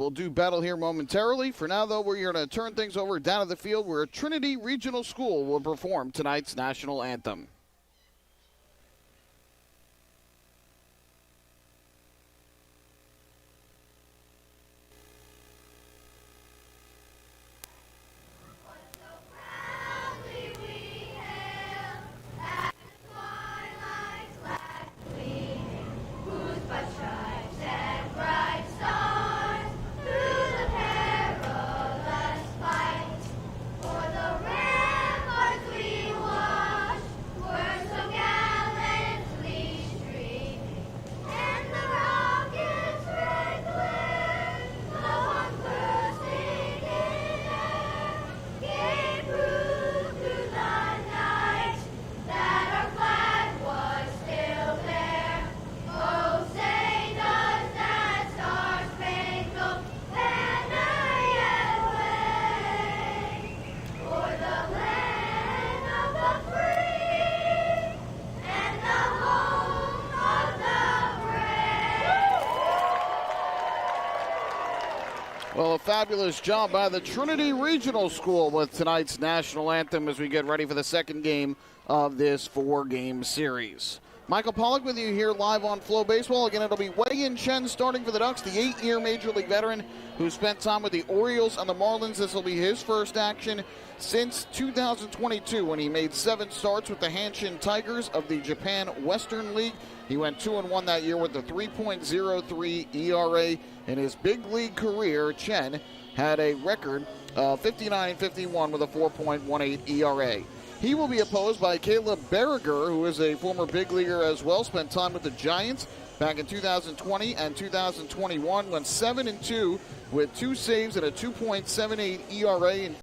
We'll do battle here momentarily. For now, though, we're going to turn things over down to the field where Trinity Regional School will perform tonight's national anthem. Well, a fabulous job by the Trinity Regional School with tonight's national anthem as we get ready for the second game of this four-game series. Michael Pollock with you here live on FloBaseball. Again, it'll be Wei-Yin Chen starting for the Ducks, the 8-year Major League veteran who spent time with the Orioles and the Marlins. This will be his first action since 2022 when he made 7 starts with the Hanshin Tigers of the Japan Western League. He went 2-1 that year with a 3.03 ERA. In his big league career, Chen had a record of 59-51 with a 4.18 ERA. He will be opposed by Caleb Berriger, who is a former big leaguer as well, spent time with the Giants back in 2020 and 2021, went 7-2 with 2 saves and a 2.78 ERA in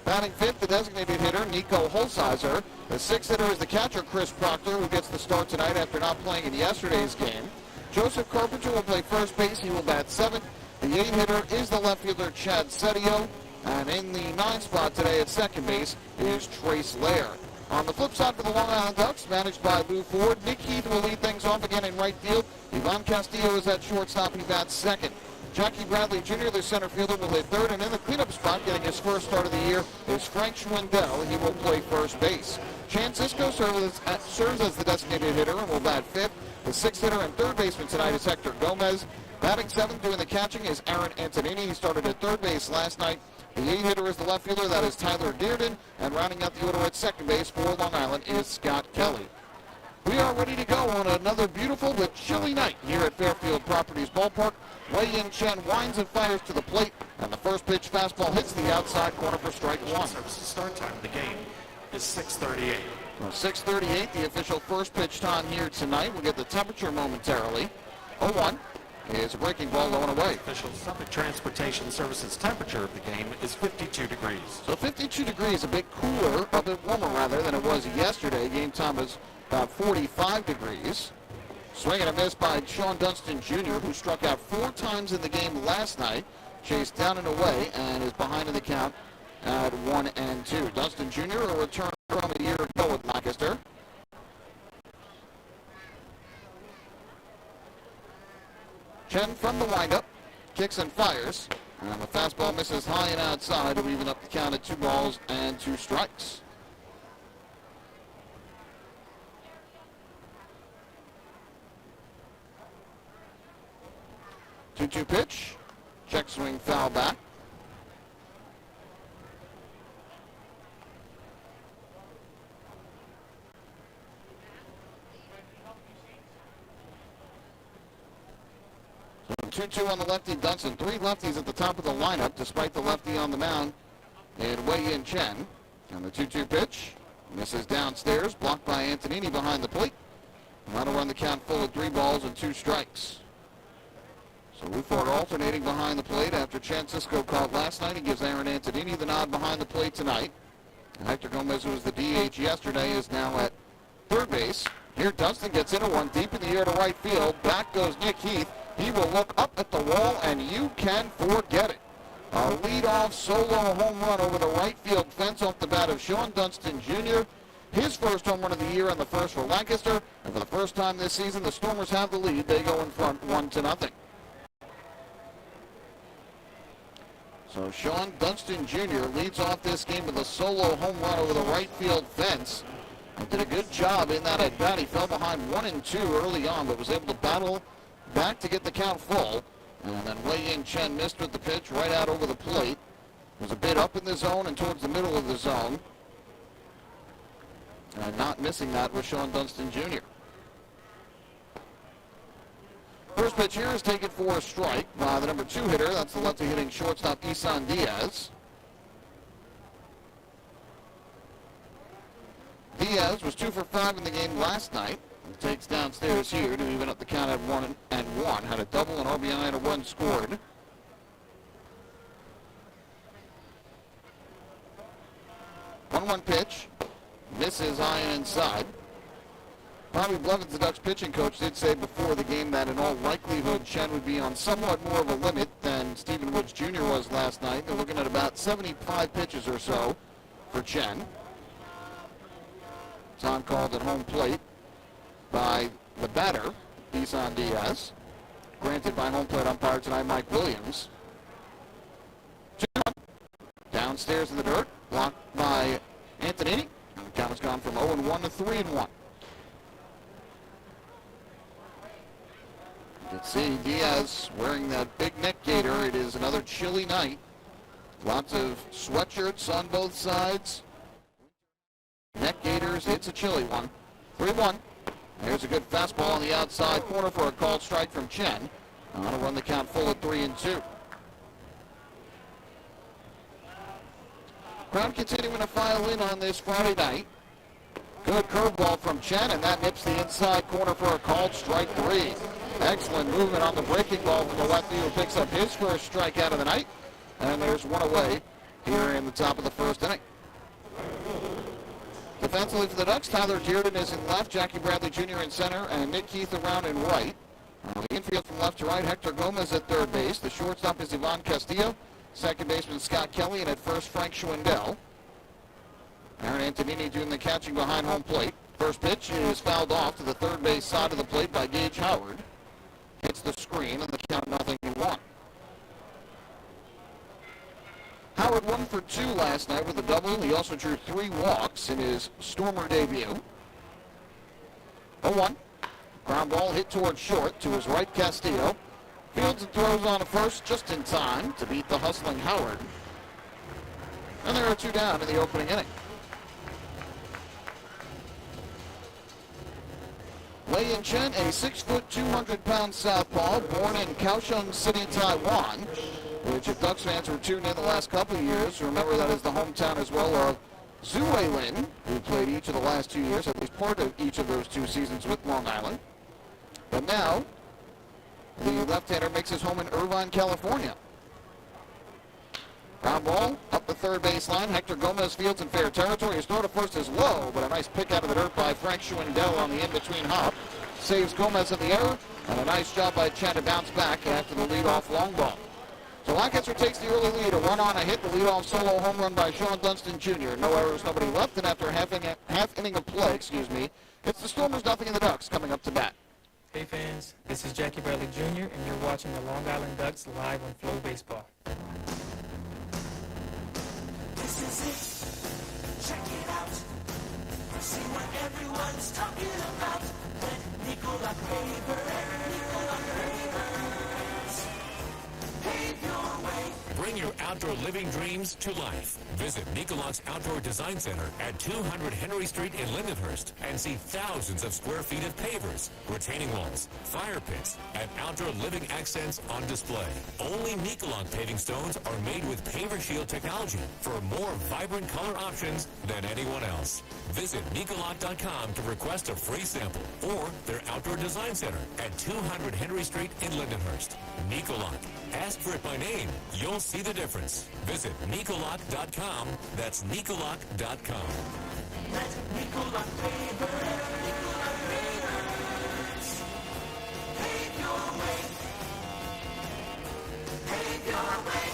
Batting fifth, the designated hitter, Nico Holsizer. The sixth hitter is the catcher, Chris Proctor, who gets the start tonight after not playing in yesterday's game. Joseph Carpenter will play first base. He will bat seventh. The eighth hitter is the left fielder, Chad Setio. And in the 9th spot today at second base is Trace Lair. On the flip side for the Long Island Ducks, managed by Lou Ford, Nick Heath will lead things off again in right field. Ivan Castillo is at shortstop. He bats second. Jackie Bradley Jr., the center fielder, will hit third, and in the cleanup spot, getting his first start of the year, is Frank Schwindel. He will play first base. Chan Cisco serves as the designated hitter and will bat fifth. The sixth hitter and third baseman tonight is Hector Gomez. Batting seventh, doing the catching, is Aaron Antonini. He started at third base last night. The eighth hitter is the left fielder, that is Tyler Dearden, and rounding out the order at second base for Long Island is Scott Kelly. We are ready to go on another beautiful but chilly night here at Fairfield Properties Ballpark. Wei-Yin Chen winds and fires to the plate, and the first pitch fastball hits the outside corner for strike one. Start time of the game is 6:38. Well, 6:38, the official first pitch time here tonight. We'll get the temperature momentarily. 0-1 is a breaking ball low and away. Official Suffolk Transportation Services temperature of the game is 52 degrees. So 52 degrees, a bit cooler, a bit warmer rather than it was yesterday. Game time was about 45 degrees. Swing and a miss by Sean Dunston Jr., who struck out 4 times in the game last night. Chased down and away and is behind in the count at 1-2. Dunston Jr., a return from a year ago with Lancaster. Chen from the windup, kicks and fires. And the fastball misses high and outside to even up the count at 2 balls and 2 strikes. 2-2 pitch. Check swing, foul back. So 2-2 on the lefty Dunston. 3 lefties at the top of the lineup, despite the lefty on the mound in Wei-Yin Chen. And the 2-2 pitch misses downstairs, blocked by Antonini behind the plate. That'll run the count full of 3 balls and 2 strikes. So Luford alternating behind the plate after Francisco called last night. He gives Aaron Antonini the nod behind the plate tonight. Hector Gomez, who was the DH yesterday, is now at third base. Here Dunston gets into one deep in the air to right field. Back goes Nick Heath. He will look up at the wall, and you can forget it. A leadoff solo home run over the right field fence off the bat of Sean Dunston Jr. His first home run of the year and the first for Lancaster. And for the first time this season, the Stormers have the lead. They go in front 1-0. So Sean Dunston Jr. leads off this game with a solo home run over the right field fence. And did a good job in that at bat. He fell behind 1-2 early on, but was able to battle back to get the count full. And then Wei-Yin Chen missed with the pitch right out over the plate. Was a bit up in the zone and towards the middle of the zone. And not missing that was Sean Dunston Jr. First pitch here is taken for a strike by the number 2 hitter. That's the lefty hitting shortstop Isan Diaz. Diaz was 2 for 5 in the game last night. He takes downstairs here to even up the count at 1-1. Had a double, an RBI, and a run scored. One pitch. Misses high and inside. Bobby Blevins, the Ducks pitching coach, did say before the game that in all likelihood Chen would be on somewhat more of a limit than Stephen Woods Jr. was last night. They're looking at about 75 pitches or so for Chen. It's on called at home plate by the batter, Isan Diaz. Granted by home plate umpire tonight, Mike Williams. 2-1. Downstairs in the dirt, blocked by Antonini. And the count has gone from 0-1 to 3-1. You can see Diaz wearing that big neck gaiter. It is another chilly night. Lots of sweatshirts on both sides. Neck gaiters, it's a chilly one. 3-1. There's a good fastball on the outside corner for a called strike from Chen. That'll run the count full at 3-2. Crowd continuing to file in on this Friday night. Good curveball from Chen, and that nips the inside corner for a called strike 3. Excellent movement on the breaking ball from the lefty, who picks up his first strikeout of the night. And there's one away here in the top of the first inning. Defensively for the Ducks, Tyler Dearden is in left, Jackie Bradley Jr. in center, and Nick Heath around in right. The infield from left to right, Hector Gomez at third base. The shortstop is Ivan Castillo. Second baseman Scott Kelly, and at first Frank Schwindel. Aaron Antonini doing the catching behind home plate. First pitch is fouled off to the third base side of the plate by Gage Howard. Hits the screen, and the count 0-1. Howard 1 for 2 last night with a double. He also drew 3 walks in his Stormer debut. 0-1. Ground ball hit towards short to his right, Castillo. Fields and throws on to first just in time to beat the hustling Howard. And there are 2 down in the opening inning. Wei-Yin Chen, a 6-foot, 200-pound southpaw, born in Kaohsiung City, Taiwan, which if Ducks fans were tuned in the last couple of years, remember that is the hometown as well of Zhu Weilin, who played each of the last 2 years, at least part of each of those 2 seasons with Long Island. But now, the left-hander makes his home in Irvine, California. Ground ball up the third baseline. Hector Gomez fields in fair territory. His throw to first is low, but a nice pick out of the dirt by Frank Schwindel on the in-between hop. Saves Gomez in the error, and a nice job by Chen to bounce back after the leadoff long ball. So Lancaster takes the early lead. A run on a hit, the leadoff solo home run by Sean Dunston Jr. No errors, nobody left, and after half inning of play, it's the Stormers 0 and the Ducks coming up to bat. Hey fans, this is Jackie Bradley Jr. and you're watching the Long Island Ducks live on FloBaseball. This is it. Check it out. See what everyone's talking about. When Nicola Pavers. Pave your way. Bring your outdoor living dreams to life. Visit Nicolot's Outdoor Design Center at 200 Henry Street in Lindenhurst and see thousands of square feet of pavers, retaining walls, fire pits, and outdoor living accents on display. Only Nicolot paving stones are made with Paver Shield technology for more vibrant color options than anyone else. Visit Nicolot.com to request a free sample or their Outdoor Design Center at 200 Henry Street in Lindenhurst. Nicolot. Ask for it by name. You'll see the difference. Visit Nicolot.com. That's Nicolot.com. Let Nicolot Pavers. Nicolot Pavers. Pave your way. Pave your way.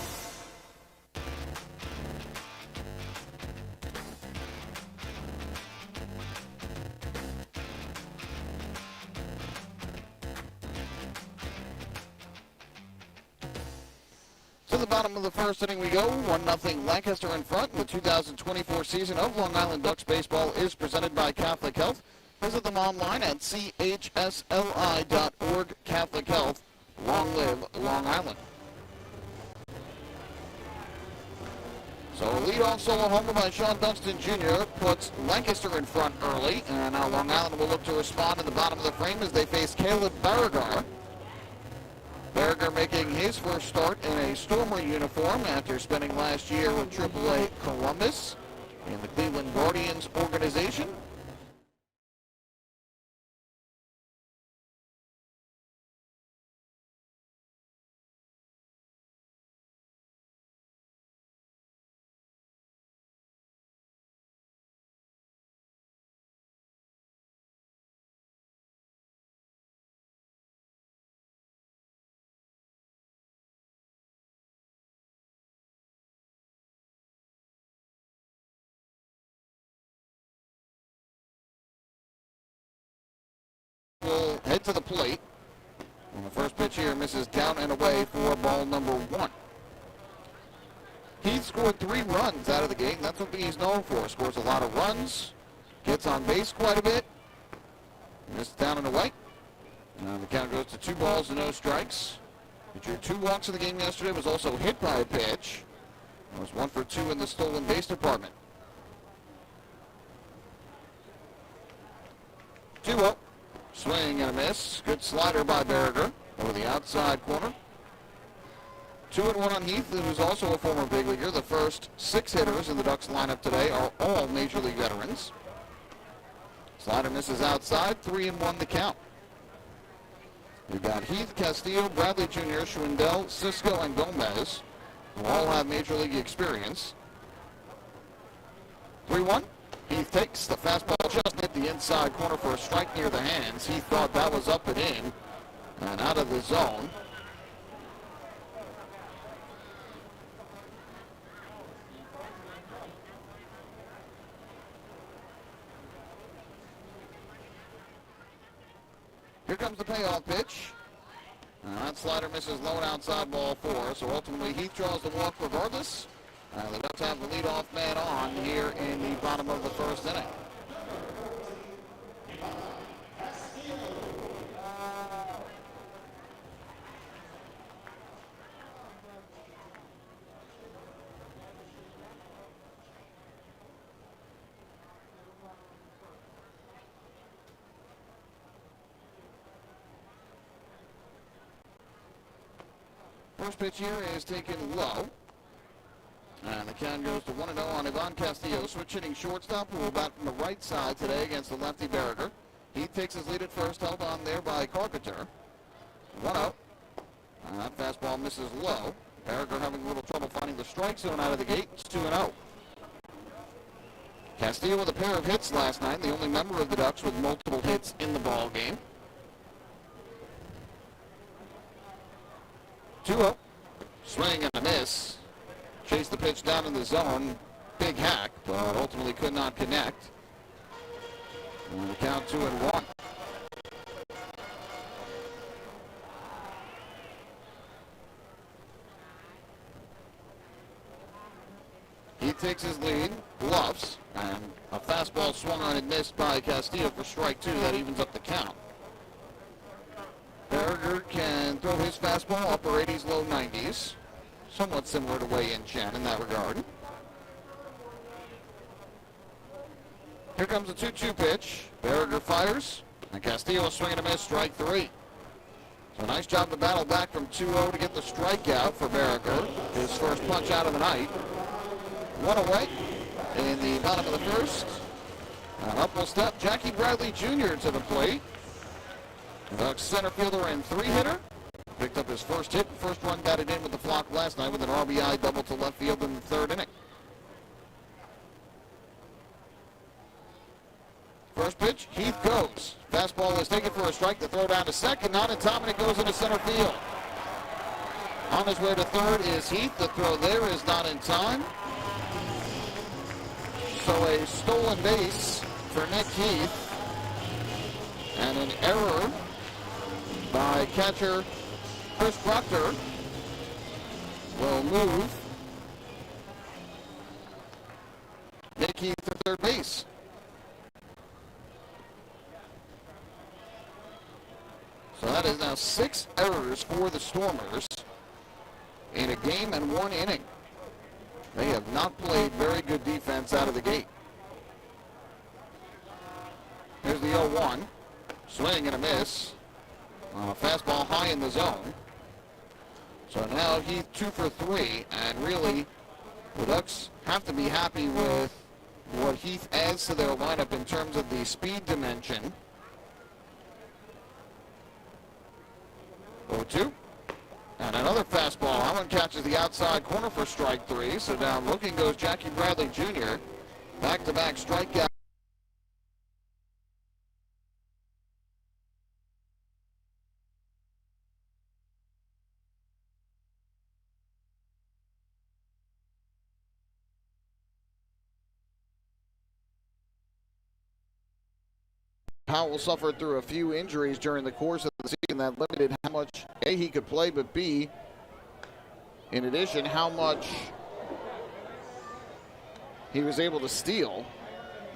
To the bottom of the first inning we go. 1-0 Lancaster in front. The 2024 season of Long Island Ducks baseball is presented by Catholic Health. Visit them online at chsli.org. Catholic Health. Long live Long Island. So a leadoff solo homer by Sean Dunston Jr. puts Lancaster in front early. And now Long Island will look to respond in the bottom of the frame as they face Caleb Barragar. Berger making his first start in a Stormer uniform after spending last year with AAA Columbus in the Cleveland Guardians organization. Will head to the plate. And the first pitch here misses down and away for ball number 1. Heath scored 3 runs out of the game. That's what he's known for. Scores a lot of runs, gets on base quite a bit. Missed down and away. And the count goes to 2 balls and no strikes. He drew 2 walks in the game yesterday. Was also hit by a pitch. It was 1 for 2 in the stolen base department. 2-0. Swing and a miss. Good slider by Berger over the outside corner. 2-1 on Heath, who's also a former big leaguer. The first 6 hitters in the Ducks lineup today are all Major League veterans. Slider misses outside. 3-1 the count. We've got Heath, Castillo, Bradley Jr., Schwindel, Cisco, and Gomez, who all have Major League experience. 3-1. Heath takes the fastball just hit the inside corner for a strike near the hands. He thought that was up and in and out of the zone. Here comes the payoff pitch. That slider misses low and outside ball 4. So ultimately Heath draws the walk regardless. The Ducks have the leadoff man on here in the bottom of the first inning. First pitch here is taken low. And the count goes to 1-0 on Ivan Castillo, switch hitting shortstop, who will bat from the right side today against the lefty Berger. He takes his lead at first, held on there by Carpenter. 1-0. That fastball misses low. Berger having a little trouble finding the strike zone out of the gate. It's 2-0. Castillo with a pair of hits last night, the only member of the Ducks with multiple hits in the ball game. 2-0. Swing and a miss. Chased the pitch down in the zone. Big hack, but ultimately could not connect. And the count 2-1. He takes his lead, bluffs, and a fastball swung on and missed by Castillo for strike 2. That evens up the count. Berger can throw his fastball upper 80s, low 90s. Somewhat similar to Wei-Yin Chen in that regard. Here comes a 2-2 pitch. Berger fires, and Castillo swinging a miss, strike 3. So nice job to battle back from 2-0 to get the strikeout for Berger. His first punch out of the night. 1 away in the bottom of the first. And up will step Jackie Bradley Jr. to the plate. The Ducks center fielder and 3-hitter. Picked up his first hit and first run batted in with the Flock last night with an RBI double to left field in the 3rd inning. First pitch, Heath goes. Fastball is taken for a strike. The throw down to second, not in time, and it goes into center field. On his way to 3rd is Heath. The throw there is not in time. So a stolen base for Nick Heath. And an error by catcher Chris Proctor will move Nick Heath to 3rd base. So that is now 6 errors for the Stormers in a game and 1 inning. They have not played very good defense out of the gate. Here's the 0-1. Swing and a miss. Fastball high in the zone. So now Heath 2 for 3, and really the Ducks have to be happy with what Heath adds to their lineup in terms of the speed dimension. 0-2. And another fastball. That one catches the outside corner for strike 3. So down looking goes Jackie Bradley Jr. Back-to-back strikeout. Powell suffered through a few injuries during the course of the season that limited how much A, he could play, but B, in addition, how much he was able to steal.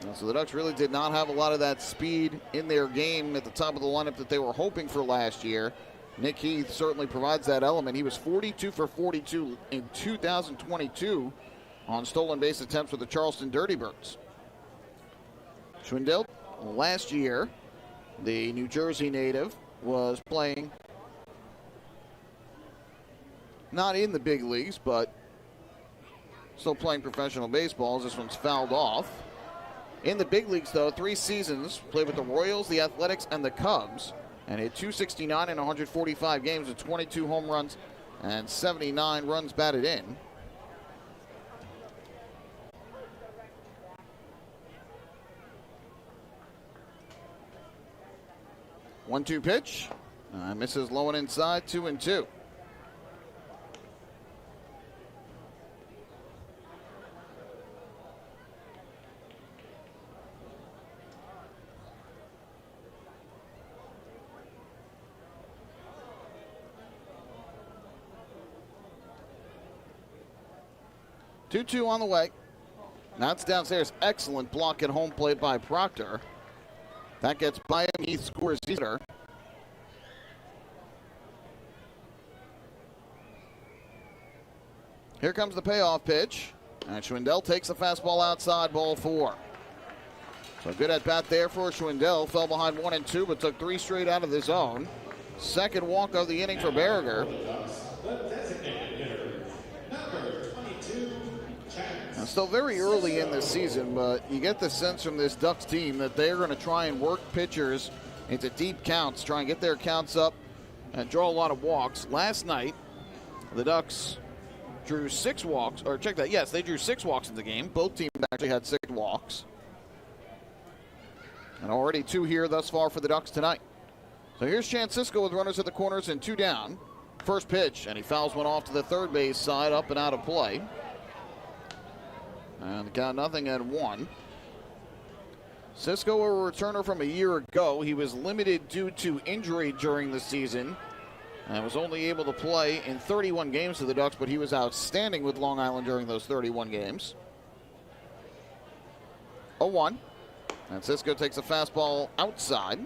And so the Ducks really did not have a lot of that speed in their game at the top of the lineup that they were hoping for last year. Nick Heath certainly provides that element. He was 42 for 42 in 2022 on stolen base attempts with the Charleston Dirty Birds. Schwindel, last year, the New Jersey native, was playing not in the big leagues, but still playing professional baseball. This one's fouled off. In the big leagues, though, 3 seasons, played with the Royals, the Athletics, and the Cubs, and hit .269 in 145 games with 22 home runs and 79 runs batted in. One-two pitch. Misses low and inside, 2-2. Two on the way. That's downstairs. Excellent block at home plate by Proctor. That gets by him. He scores either. Here comes the payoff pitch. And Schwindel takes the fastball outside, ball 4. So good at bat there for Schwindel. Fell behind 1-2, but took 3 straight out of the zone. Second walk of the inning for Berger. Now, still very early in this season, but you get the sense from this Ducks team that they're going to try and work pitchers into deep counts, try and get their counts up and draw a lot of walks. Last night, the Ducks drew 6 walks, or check that, yes, they drew 6 walks in the game. Both teams actually had 6 walks. And already 2 here thus far for the Ducks tonight. So here's Francisco with runners at the corners and 2 down. First pitch, and he fouls one off to the third base side, up and out of play. And the count nothing at 1. Cisco, a returner from a year ago. He was limited due to injury during the season and was only able to play in 31 games for the Ducks, but he was outstanding with Long Island during those 31 games. 0-1. And Cisco takes a fastball outside.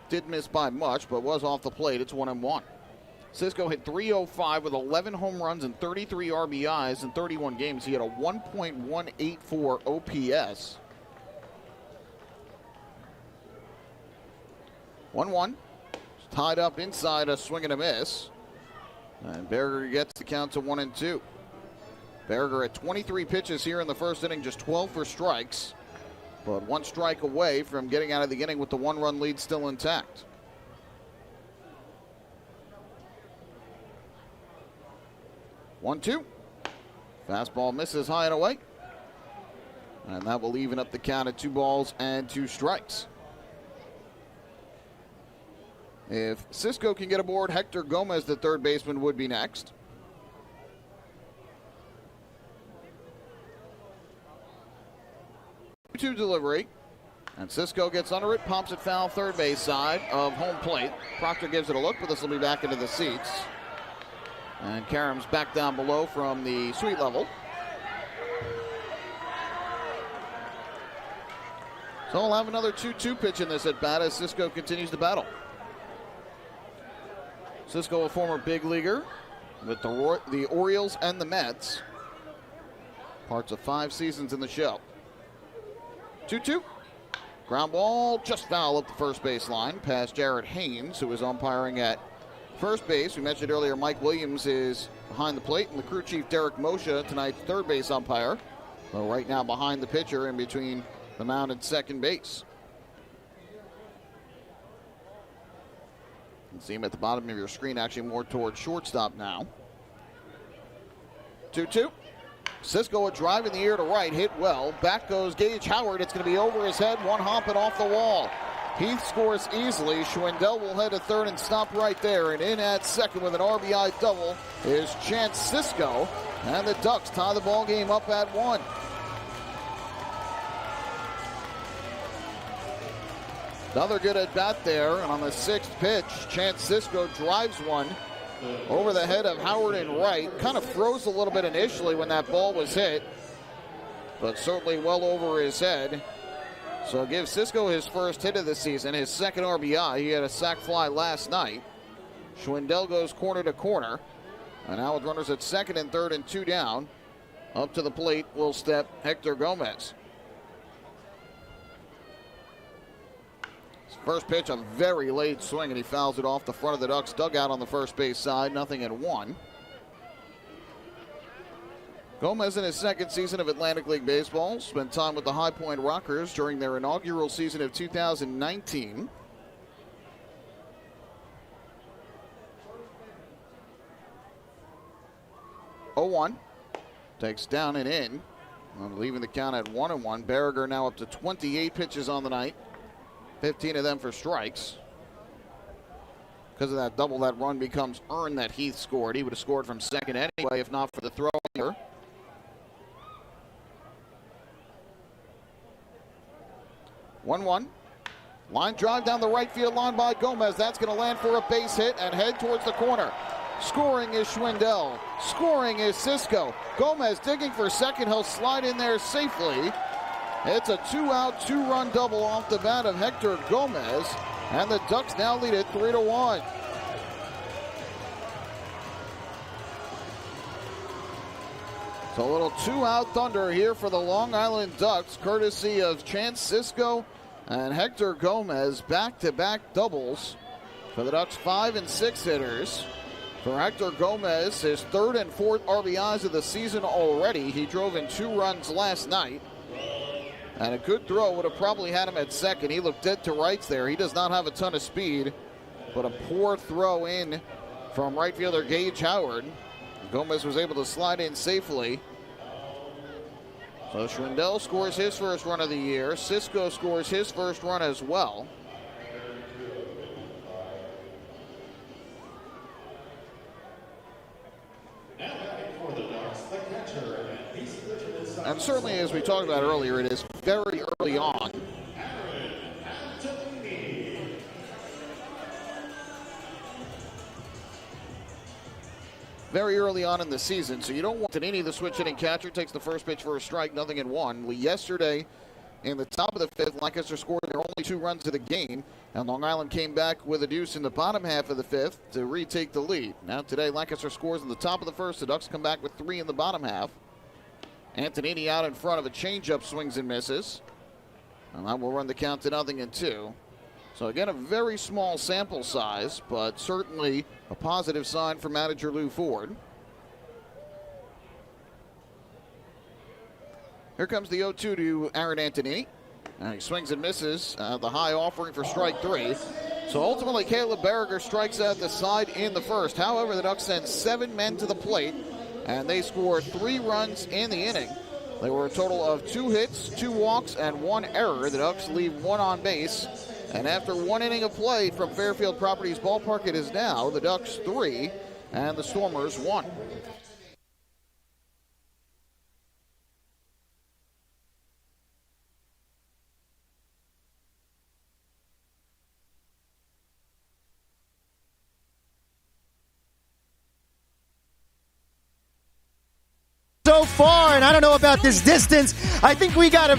Did miss by much, but was off the plate. It's 1-1. Cisco hit .305 with 11 home runs and 33 RBIs in 31 games. He had a 1.184 OPS. 1-1. Tied up inside, a swing and a miss. And Berger gets the count to 1-2. Berger at 23 pitches here in the first inning, just 12 for strikes. But one strike away from getting out of the inning with the one-run lead still intact. 1-2. Fastball misses high and away. And that will even up the count at 2 balls and 2 strikes. If Cisco can get aboard, Hector Gomez, the third baseman, would be next. Two delivery. And Cisco gets under it, pumps it foul third base side of home plate. Proctor gives it a look, but this will be back into the seats. And Karam's back down below from the suite level. So we'll have another 2-2 pitch in this at bat as Cisco continues to battle. Cisco, a former big leaguer with the Orioles and the Mets. Parts of 5 seasons in the show. 2-2. Ground ball just foul up the first base line past Jarrett Haynes, who is umpiring at first base. We mentioned earlier Mike Williams is behind the plate, and the crew chief Derek Moshe, tonight's third base umpire. So right now behind the pitcher in between the mound and second base. You can see him at the bottom of your screen, actually more towards shortstop now. 2-2. Cisco a drive in the air to right, hit well. Back goes Gage Howard. It's going to be over his head, one hop and off the wall. Heath scores easily. Schwindel will head to third and stop right there. And in at second with an RBI double is Chance Cisco. And the Ducks tie the ball game up at 1. Another good at bat there, and on the 6th pitch, Chance Cisco drives one over the head of Howard and right. Kind of froze a little bit initially when that ball was hit, but certainly well over his head. So give Cisco his first hit of the season, his second RBI. He had a sac fly last night. Schwindel goes corner to corner, and now with runners at second and third and 2 down, up to the plate will step Hector Gomez. First pitch, a very late swing, and he fouls it off the front of the Ducks dugout on the first base side. 0-1. Gomez in his second season of Atlantic League Baseball spent time with the High Point Rockers during their inaugural season of 2019. Oh-1. Takes down and in. Leaving the count at 1-1. Berger now up to 28 pitches on the night. 15 of them for strikes. Because of that double, that run becomes earned that Heath scored. He would have scored from second anyway, if not for the throw here. One. Line drive down the right field line by Gomez. That's going to land for a base hit and head towards the corner. Scoring is Schwindel. Scoring is Cisco. Gomez digging for second. He'll slide in there safely. It's a 2-out, 2-run double off the bat of Hector Gomez, and the Ducks now lead it 3-1. So a little 2-out thunder here for the Long Island Ducks, courtesy of Chance Cisco and Hector Gomez. Back-to-back doubles for the Ducks' 5 and 6 hitters. For Hector Gomez, his third and fourth RBIs of the season already. He drove in 2 runs last night. And a good throw would have probably had him at second. He looked dead to rights there. He does not have a ton of speed, but a poor throw in from right fielder Gage Howard. Gomez was able to slide in safely. So Schwindel scores his first run of the year. Cisco scores his first run as well. And certainly, as we talked about earlier, it is very early on. Very early on in the season, so you don't want any of the switch hitting catcher takes the first pitch for a strike, 0-1. Yesterday, in the top of the 5th, Lancaster scored their only 2 runs of the game, and Long Island came back with a deuce in the bottom half of the 5th to retake the lead. Now today, Lancaster scores in the top of the 1st. The Ducks come back with 3 in the bottom half. Antonini out in front of a changeup, swings and misses. And that will run the count to 0-2. So again, a very small sample size, but certainly a positive sign for manager Lou Ford. Here comes the 0-2 to Aaron Antonini. And he swings and misses the high offering for strike 3. So ultimately, Caleb Berriger strikes out the side in the first. However, the Ducks send 7 men to the plate, and they score 3 runs in the inning. They were a total of 2 hits, 2 walks, and 1 error. The Ducks leave 1 on base. And after 1 inning of play from Fairfield Properties Ballpark, it is now the Ducks 3 and the Stormers 1. So far, and I don't know about this distance. I think we gotta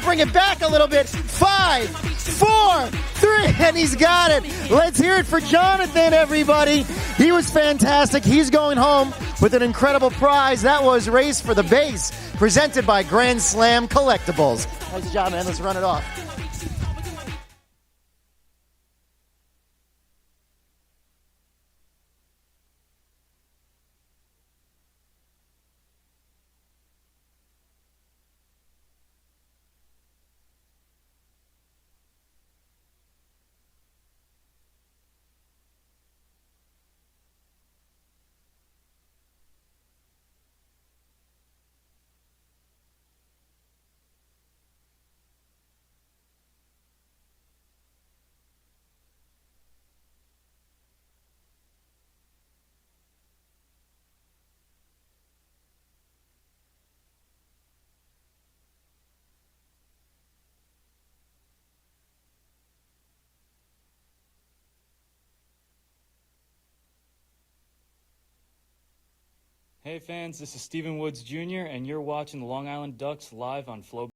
bring it back a little bit. 5, 4, 3, and he's got it. Let's hear it for Jonathan, everybody. He was fantastic. He's going home with an incredible prize. That was Race for the Base, presented by Grand Slam Collectibles. Nice job, man. Let's run it off. Hey fans, this is Stephen Woods Jr., and you're watching the Long Island Ducks live on FloBaseball.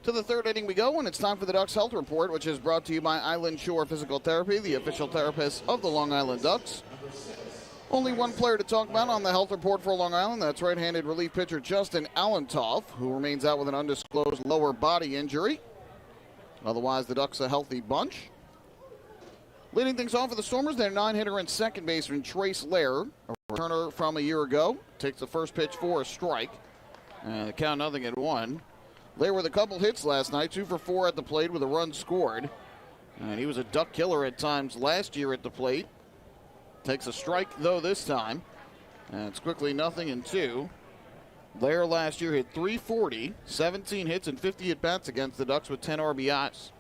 To the third inning we go, and it's time for the Ducks Health Report, which is brought to you by Island Shore Physical Therapy, the official therapist of the Long Island Ducks. Only one player to talk about on the health report for Long Island. That's right-handed relief pitcher Justin Allentoff, who remains out with an undisclosed lower body injury. Otherwise, the Ducks a healthy bunch. Leading things off for the Stormers, their 9-hitter and second baseman Trace Lair, a returner from a year ago, takes the first pitch for a strike. And the count 0-1. Lair with a couple hits last night, 2 for 4 at the plate with a run scored. And he was a duck killer at times last year at the plate. Takes a strike, though, this time. And it's quickly 0-2. Lair last year hit .340, 17 hits and 50 at-bats against the Ducks with 10 RBIs.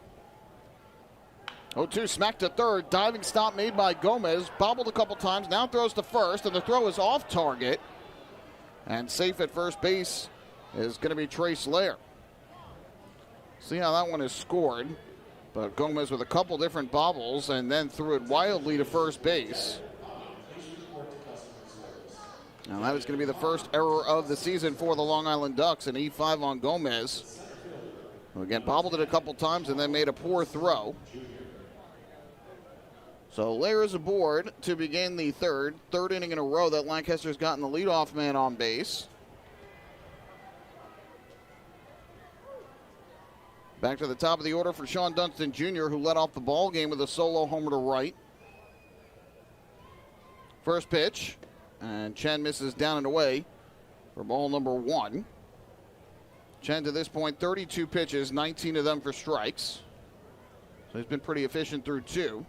0-2, smack to third. Diving stop made by Gomez. Bobbled a couple times, now throws to first, and the throw is off target. And safe at first base is going to be Trace Lair. See how that one is scored. But Gomez with a couple different bobbles and then threw it wildly to first base. Now that is going to be the first error of the season for the Long Island Ducks, an E5 on Gomez, who again bobbled it a couple times and then made a poor throw. So Lair is aboard to begin the third inning in a row that Lancaster's gotten the leadoff man on base. Back to the top of the order for Sean Dunston Jr., who led off the ball game with a solo homer to right. First pitch, and Chen misses down and away for ball number 1. Chen to this point, 32 pitches, 19 of them for strikes. So he's been pretty efficient through 2.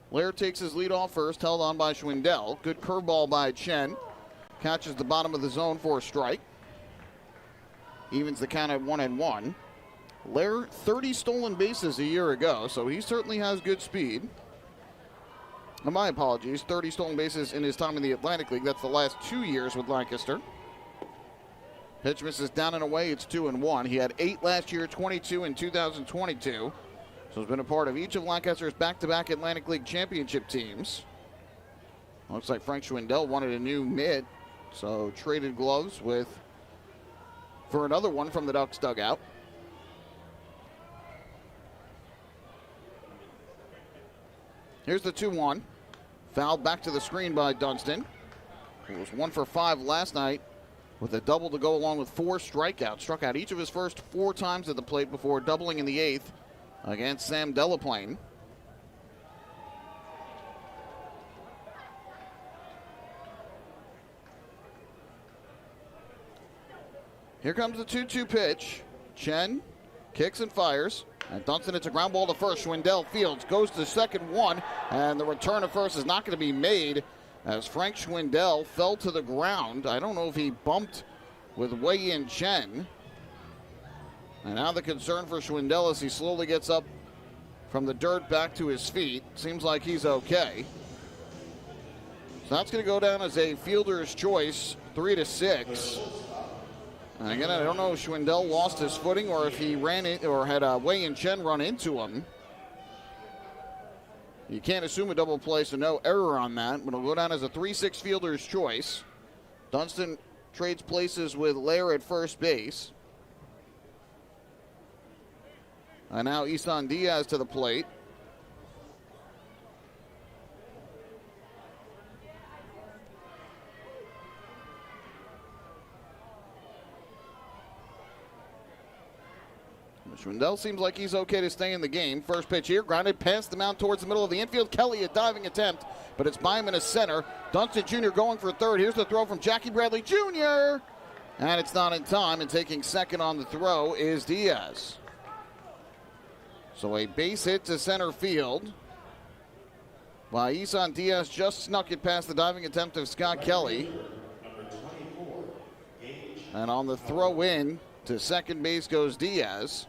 Lair takes his lead off first, held on by Schwindel. Good curveball by Chen. Catches the bottom of the zone for a strike. Evens the count at 1-1. Lair, 30 stolen bases a year ago, so he certainly has good speed. My apologies, 30 stolen bases in his time in the Atlantic League. That's the last 2 years with Lancaster. Pitch misses down and away, it's 2-1. He had 8 last year, 22 in 2022. So he's been a part of each of Lancaster's back-to-back Atlantic League championship teams. Looks like Frank Schwindel wanted a new mitt, so traded gloves for another one from the Ducks dugout. Here's the 2-1. Fouled back to the screen by Dunston, who was 1 for 5 last night with a double to go along with 4 strikeouts. Struck out each of his first 4 times at the plate before doubling in the 8th against Sam Delaplane. Here comes the 2-2 pitch. Chen kicks and fires. And Dunston, it's a ground ball to first. Schwindel fields, goes to second 1, and the return to first is not going to be made as Frank Schwindel fell to the ground. I don't know if he bumped with Wei-Yin Chen. And now the concern for Schwindel as he slowly gets up from the dirt back to his feet. Seems like he's okay. So that's going to go down as a fielder's choice, 3-6. And again, I don't know if Schwindel lost his footing or if he ran it or had Wei-Yin Chen run into him. You can't assume a double play, so no error on that. But it'll go down as a 3-6 fielder's choice. Dunston trades places with Lair at first base. And now Isan Diaz to the plate. Schwindel seems like he's okay to stay in the game. First pitch here, grounded past the mound towards the middle of the infield. Kelly, a diving attempt, but it's by him in a center. Dunston Jr. going for third. Here's the throw from Jackie Bradley Jr. And it's not in time, and taking second on the throw is Diaz. So a base hit to center field by Isan Diaz, just snuck it past the diving attempt of Scott Kelly. And on the throw in to second base goes Diaz.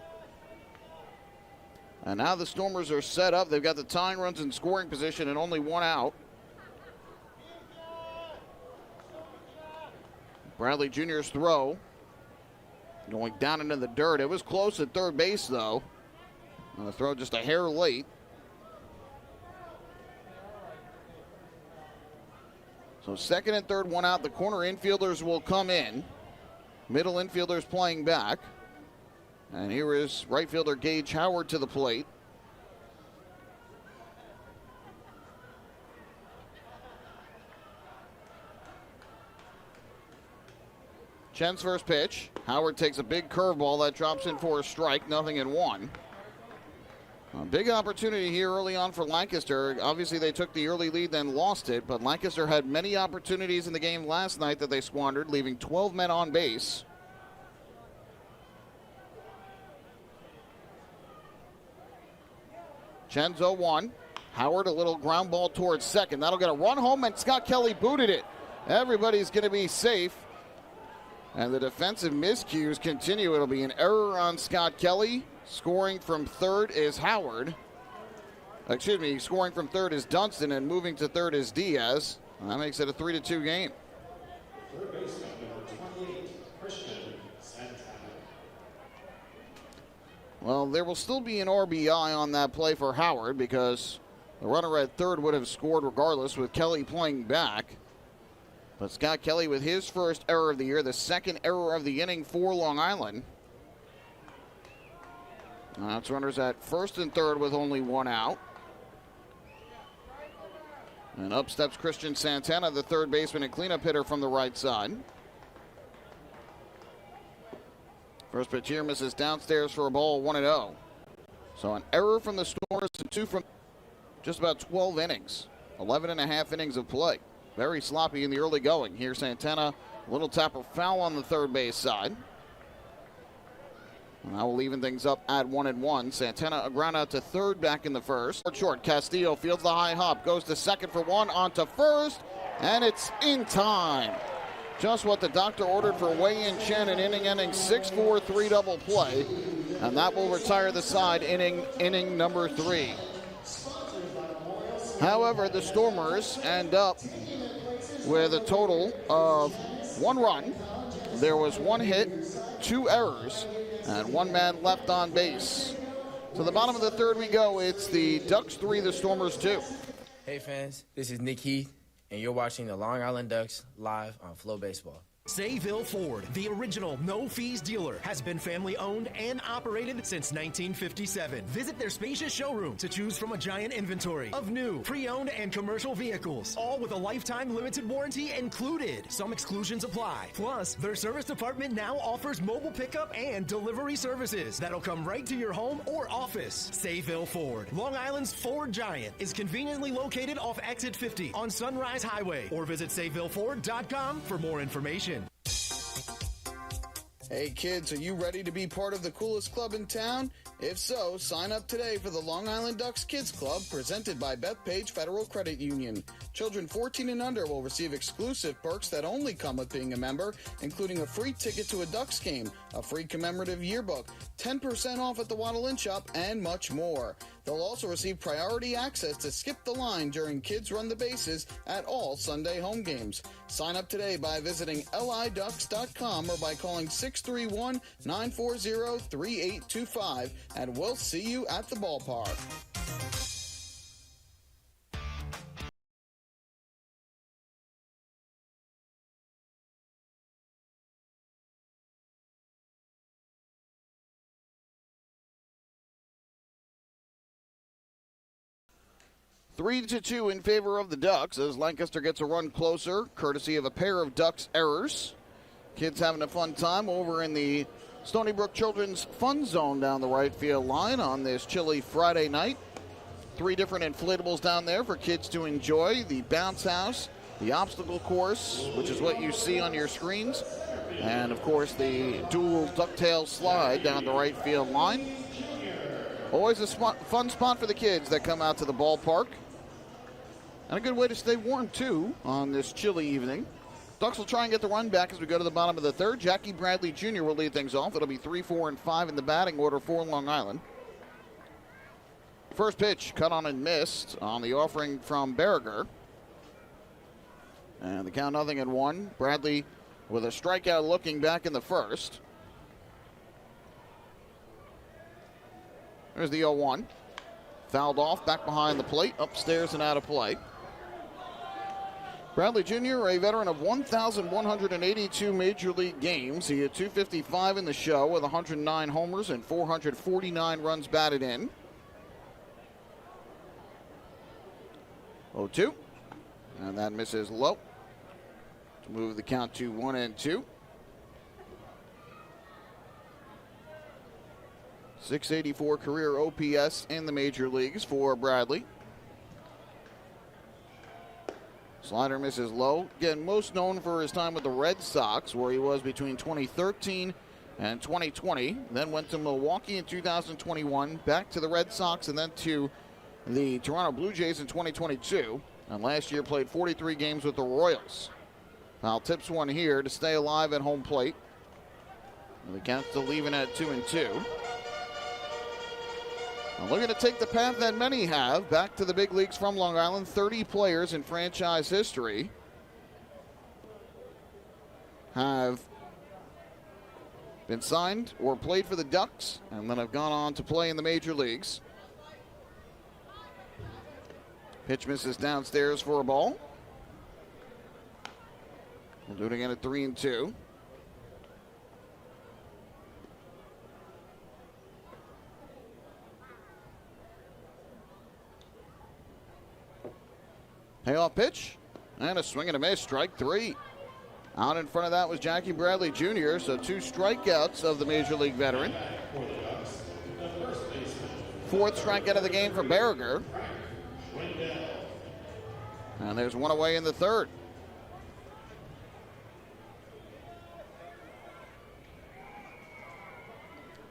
And now the Stormers are set up. They've got the tying runs in scoring position and only 1 out. Bradley Jr.'s throw going down into the dirt. It was close at third base, though. And the throw just a hair late. So second and third, 1 out. The corner infielders will come in. middle infielders playing back. And here is right fielder Gage Howard to the plate. Chen's first pitch. Howard takes a big curveball that drops in for a strike, 0-1. A big opportunity here early on for Lancaster. Obviously, they took the early lead, then lost it, but Lancaster had many opportunities in the game last night that they squandered, leaving 12 men on base. Chen's 0-1. Howard, a little ground ball towards second. That'll get a run home, and Scott Kelly booted it. Everybody's going to be safe. And the defensive miscues continue. It'll be an error on Scott Kelly. Scoring from third is Howard. Excuse me, scoring from third is Dunston, and moving to third is Diaz. And that makes it a 3-2 game. Third baseman number 28, Christian Santana. Well, there will still be an RBI on that play for Howard because the runner at third would have scored regardless with Kelly playing back. But Scott Kelly with his first error of the year, the second error of the inning for Long Island. That's runners at first and third with only one out. And up steps Christian Santana, the third baseman and cleanup hitter from the right side. First pitch here misses downstairs for a ball, 1-0. So an error from the Stormers and two from just about 12 innings. 11.5 innings of play. Very sloppy in the early going. Here Santana, a little tapper foul on the third base side. And that will even things up at 1-1. Santana a ground out to third back in the first. Short, Castillo fields the high hop, goes to second for one, on to first, and it's in time. Just what the doctor ordered for Wei-Yin Chen, an inning-ending 6-4 3-double play. And that will retire the side inning number 3. However, the Stormers end up with a total of 1 run. There was 1 hit, 2 errors, and 1 man left on base. To the bottom of the third we go. It's the Ducks 3, the Stormers 2. Hey fans, this is Nick Heath, and you're watching the Long Island Ducks live on FloBaseball. Sayville Ford, the original no-fees dealer, has been family-owned and operated since 1957. Visit their spacious showroom to choose from a giant inventory of new, pre-owned, and commercial vehicles, all with a lifetime limited warranty included. Some exclusions apply. Plus, their service department now offers mobile pickup and delivery services that'll come right to your home or office. Sayville Ford, Long Island's Ford giant, is conveniently located off Exit 50 on Sunrise Highway, or visit SayvilleFord.com for more information. Hey kids, are you ready to be part of the coolest club in town? If so, sign up today for the Long Island Ducks Kids Club presented by Bethpage Federal Credit Union. Children 14 and under will receive exclusive perks that only come with being a member, including a free ticket to a Ducks game, a free commemorative yearbook, 10% off at the Waddle Inn Shop, and much more. They'll also receive priority access to skip the line during Kids Run the Bases at all Sunday home games. Sign up today by visiting liducks.com or by calling 631-940-3825, and we'll see you at the ballpark. Three to 2 in favor of the Ducks as Lancaster gets a run closer, courtesy of a pair of Ducks errors. Kids having a fun time over in the Stony Brook Children's Fun Zone down the right field line on this chilly Friday night. 3 different inflatables down there for kids to enjoy. The bounce house, the obstacle course, which is what you see on your screens, and of course the dual ducktail slide down the right field line. Always a fun spot for the kids that come out to the ballpark. And a good way to stay warm, too, on this chilly evening. Ducks will try and get the run back as we go to the bottom of the third. Jackie Bradley Jr. will lead things off. It'll be 3, 4, and 5 in the batting order for Long Island. First pitch, cut on and missed on the offering from Berger. And the count 0-1. Bradley with a strikeout looking back in the first. There's the 0-1. Fouled off, back behind the plate, upstairs and out of play. Bradley Jr., a veteran of 1,182 Major League games. He had 255 in the show with 109 homers and 449 runs batted in. 0-2. And that misses low to move the count to 1-2. 684 career OPS in the major leagues for Bradley. Slider misses low. Again, most known for his time with the Red Sox, where he was between 2013 and 2020. Then went to Milwaukee in 2021, back to the Red Sox, and then to the Toronto Blue Jays in 2022. And last year played 43 games with the Royals. Foul tips one here to stay alive at home plate. And the count still leaving at 2-2. Looking to take the path that many have back to the big leagues from Long Island. 30 players in franchise history have been signed or played for the Ducks and then have gone on to play in the major leagues. Pitch misses downstairs for a ball. We'll do it again at 3-2. Payoff pitch, and a swing and a miss, strike three. Out in front of that was Jackie Bradley Jr., so 2 strikeouts of the Major League veteran. 4th strikeout of the game for Berger. And there's one away in the 3rd.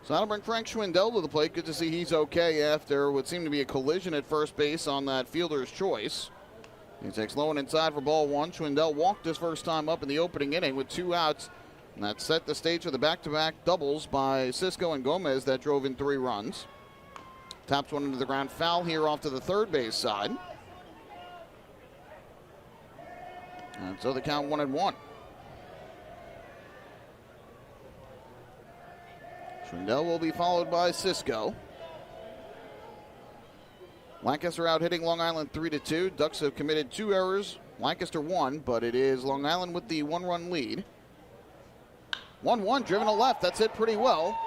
So that'll bring Frank Schwindel to the plate. Good to see he's okay after what seemed to be a collision at first base on that fielder's choice. He takes low and inside for ball 1. Schwindel walked his first time up in the opening inning with 2 outs. And that set the stage for the back-to-back doubles by Cisco and Gomez that drove in 3 runs. Taps one into the ground foul here off to the third base side. And so the count 1-1. Schwindel will be followed by Cisco. Lancaster out hitting Long Island 3-2. Ducks have committed 2 errors. Lancaster 1, but it is Long Island with the 1-run lead. 1-1 driven to left. That's hit pretty well,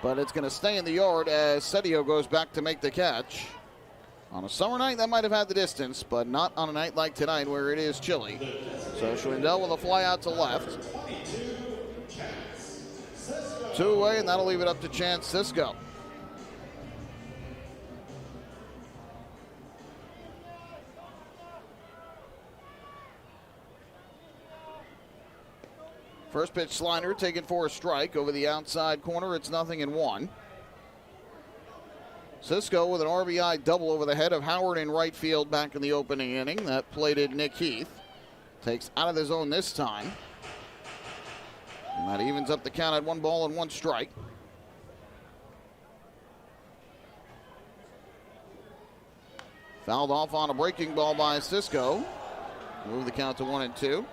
but it's going to stay in the yard as Cedillo goes back to make the catch. On a summer night, that might have had the distance, but not on a night like tonight where it is chilly. So Schwindel with a fly out to left. 2 away, and that'll leave it up to Chance Cisco. First pitch slider taken for a strike over the outside corner. It's 0-1. Cisco with an RBI double over the head of Howard in right field back in the opening inning. That plated Nick Heath. Takes out of the zone this time. And that evens up the count at 1 ball and 1 strike. Fouled off on a breaking ball by Cisco. Move the count to 1-2.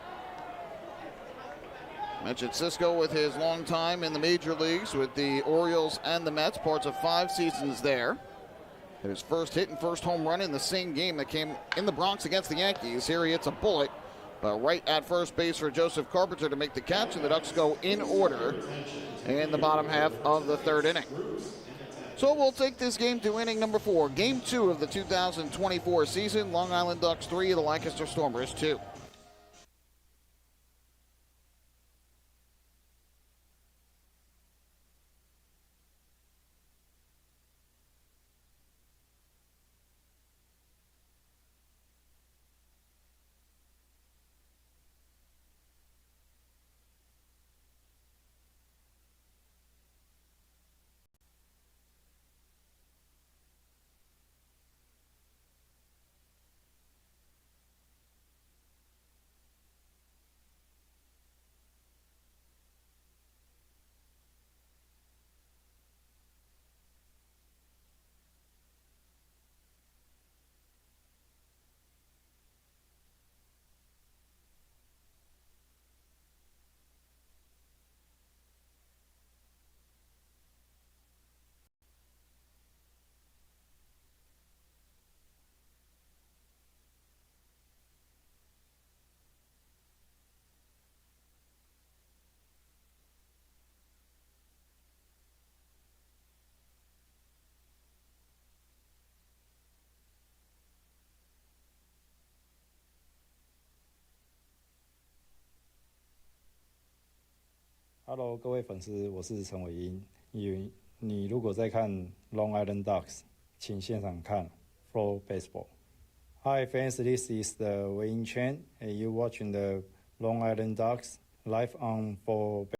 Mentioned Cisco with his long time in the major leagues with the Orioles and the Mets, parts of 5 seasons there. His first hit and first home run in the same game that came in the Bronx against the Yankees. Here he hits a bullet, but right at first base for Joseph Carpenter to make the catch, and the Ducks go in order in the bottom half of the 3rd inning. So we'll take this game to inning number 4, game 2 of the 2024 season. Long Island Ducks 3, the Lancaster Stormers 2. Hello，各位粉丝，我是陈伟英。你如果在看 Long Island Ducks，请现场看 FloBaseball。Hi fans, this is the Wei Ying Chen, and you're watching the Long Island Ducks live on FloBaseball.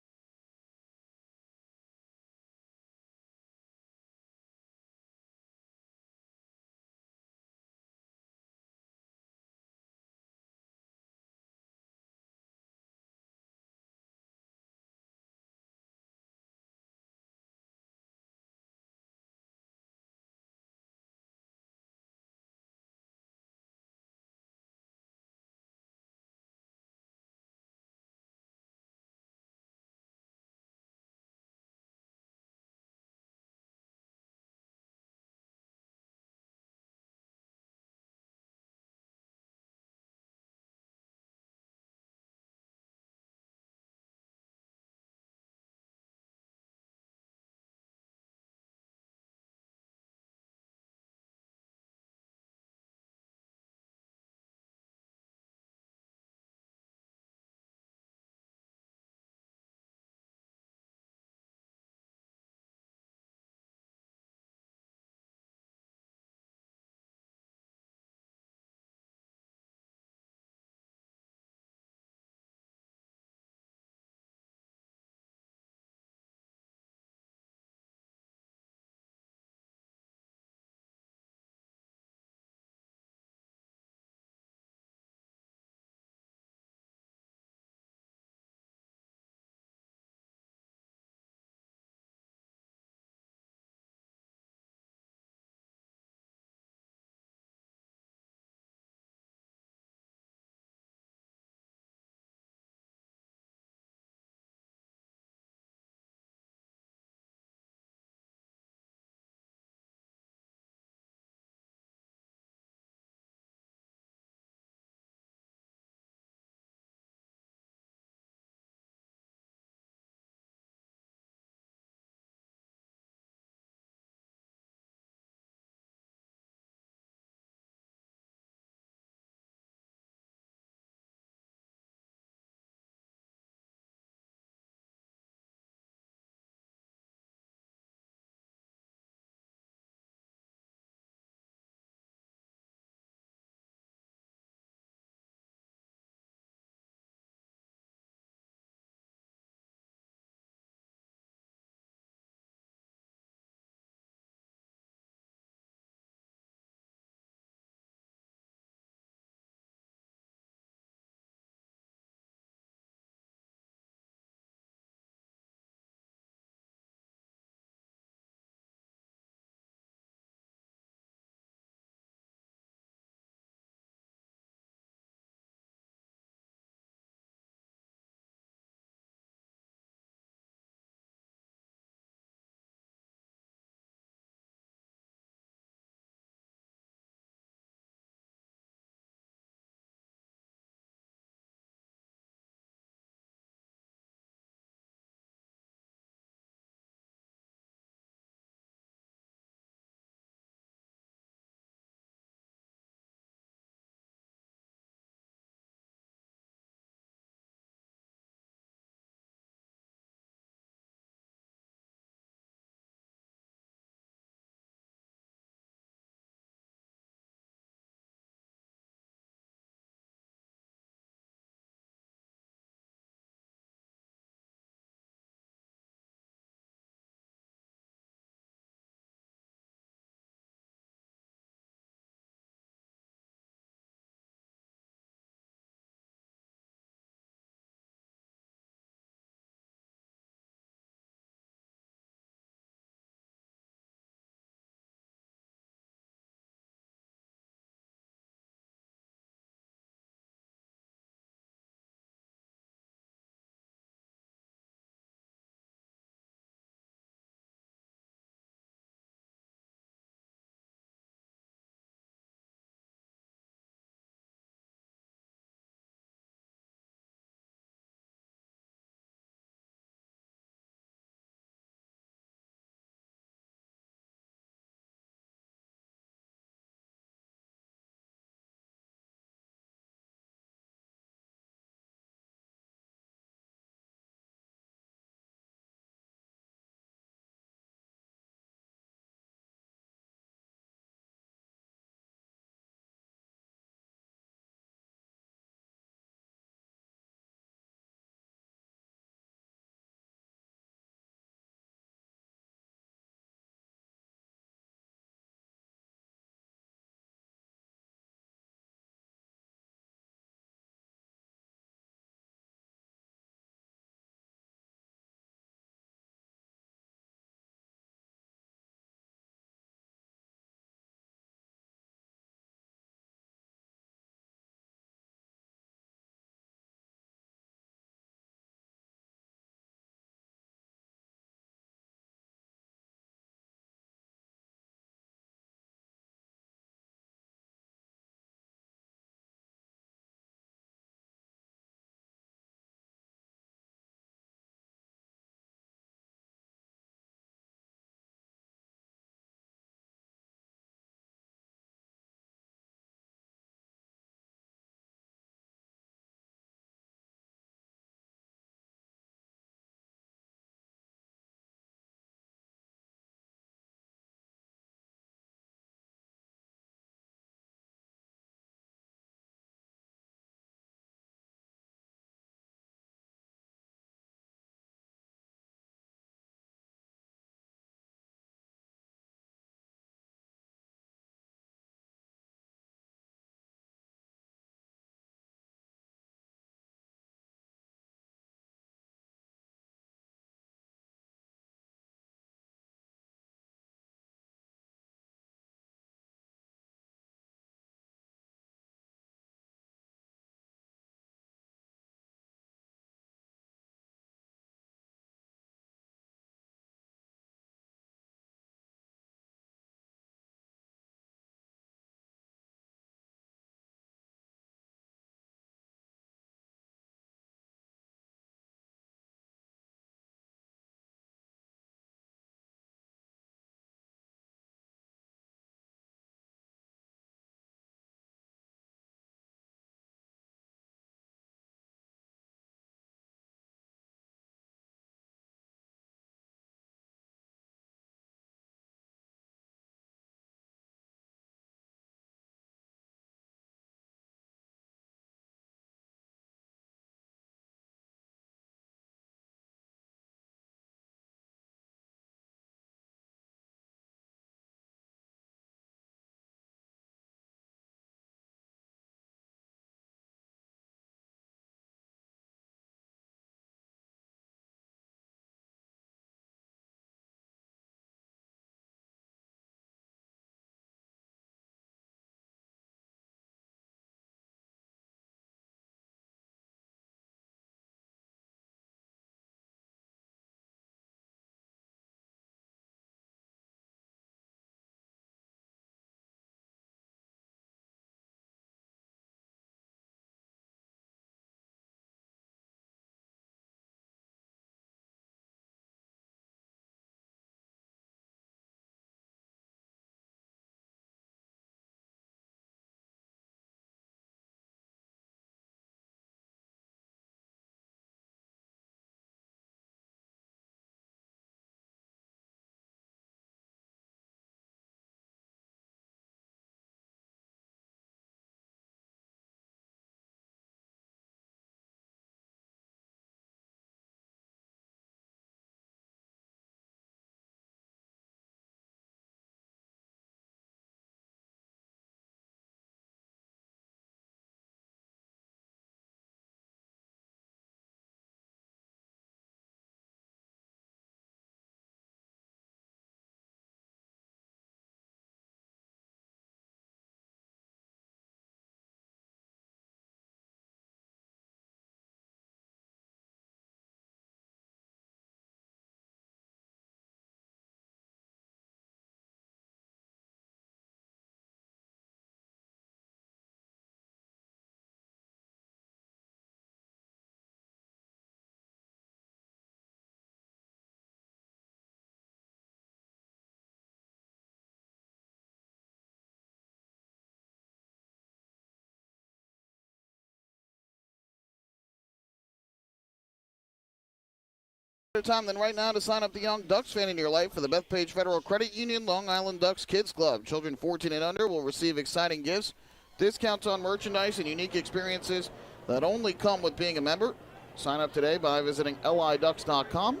Time than right now to sign up the young Ducks fan in your life for the Bethpage Federal Credit Union Long Island Ducks Kids Club. Children 14 and under will receive exciting gifts, discounts on merchandise, and unique experiences that only come with being a member. Sign up today by visiting liducks.com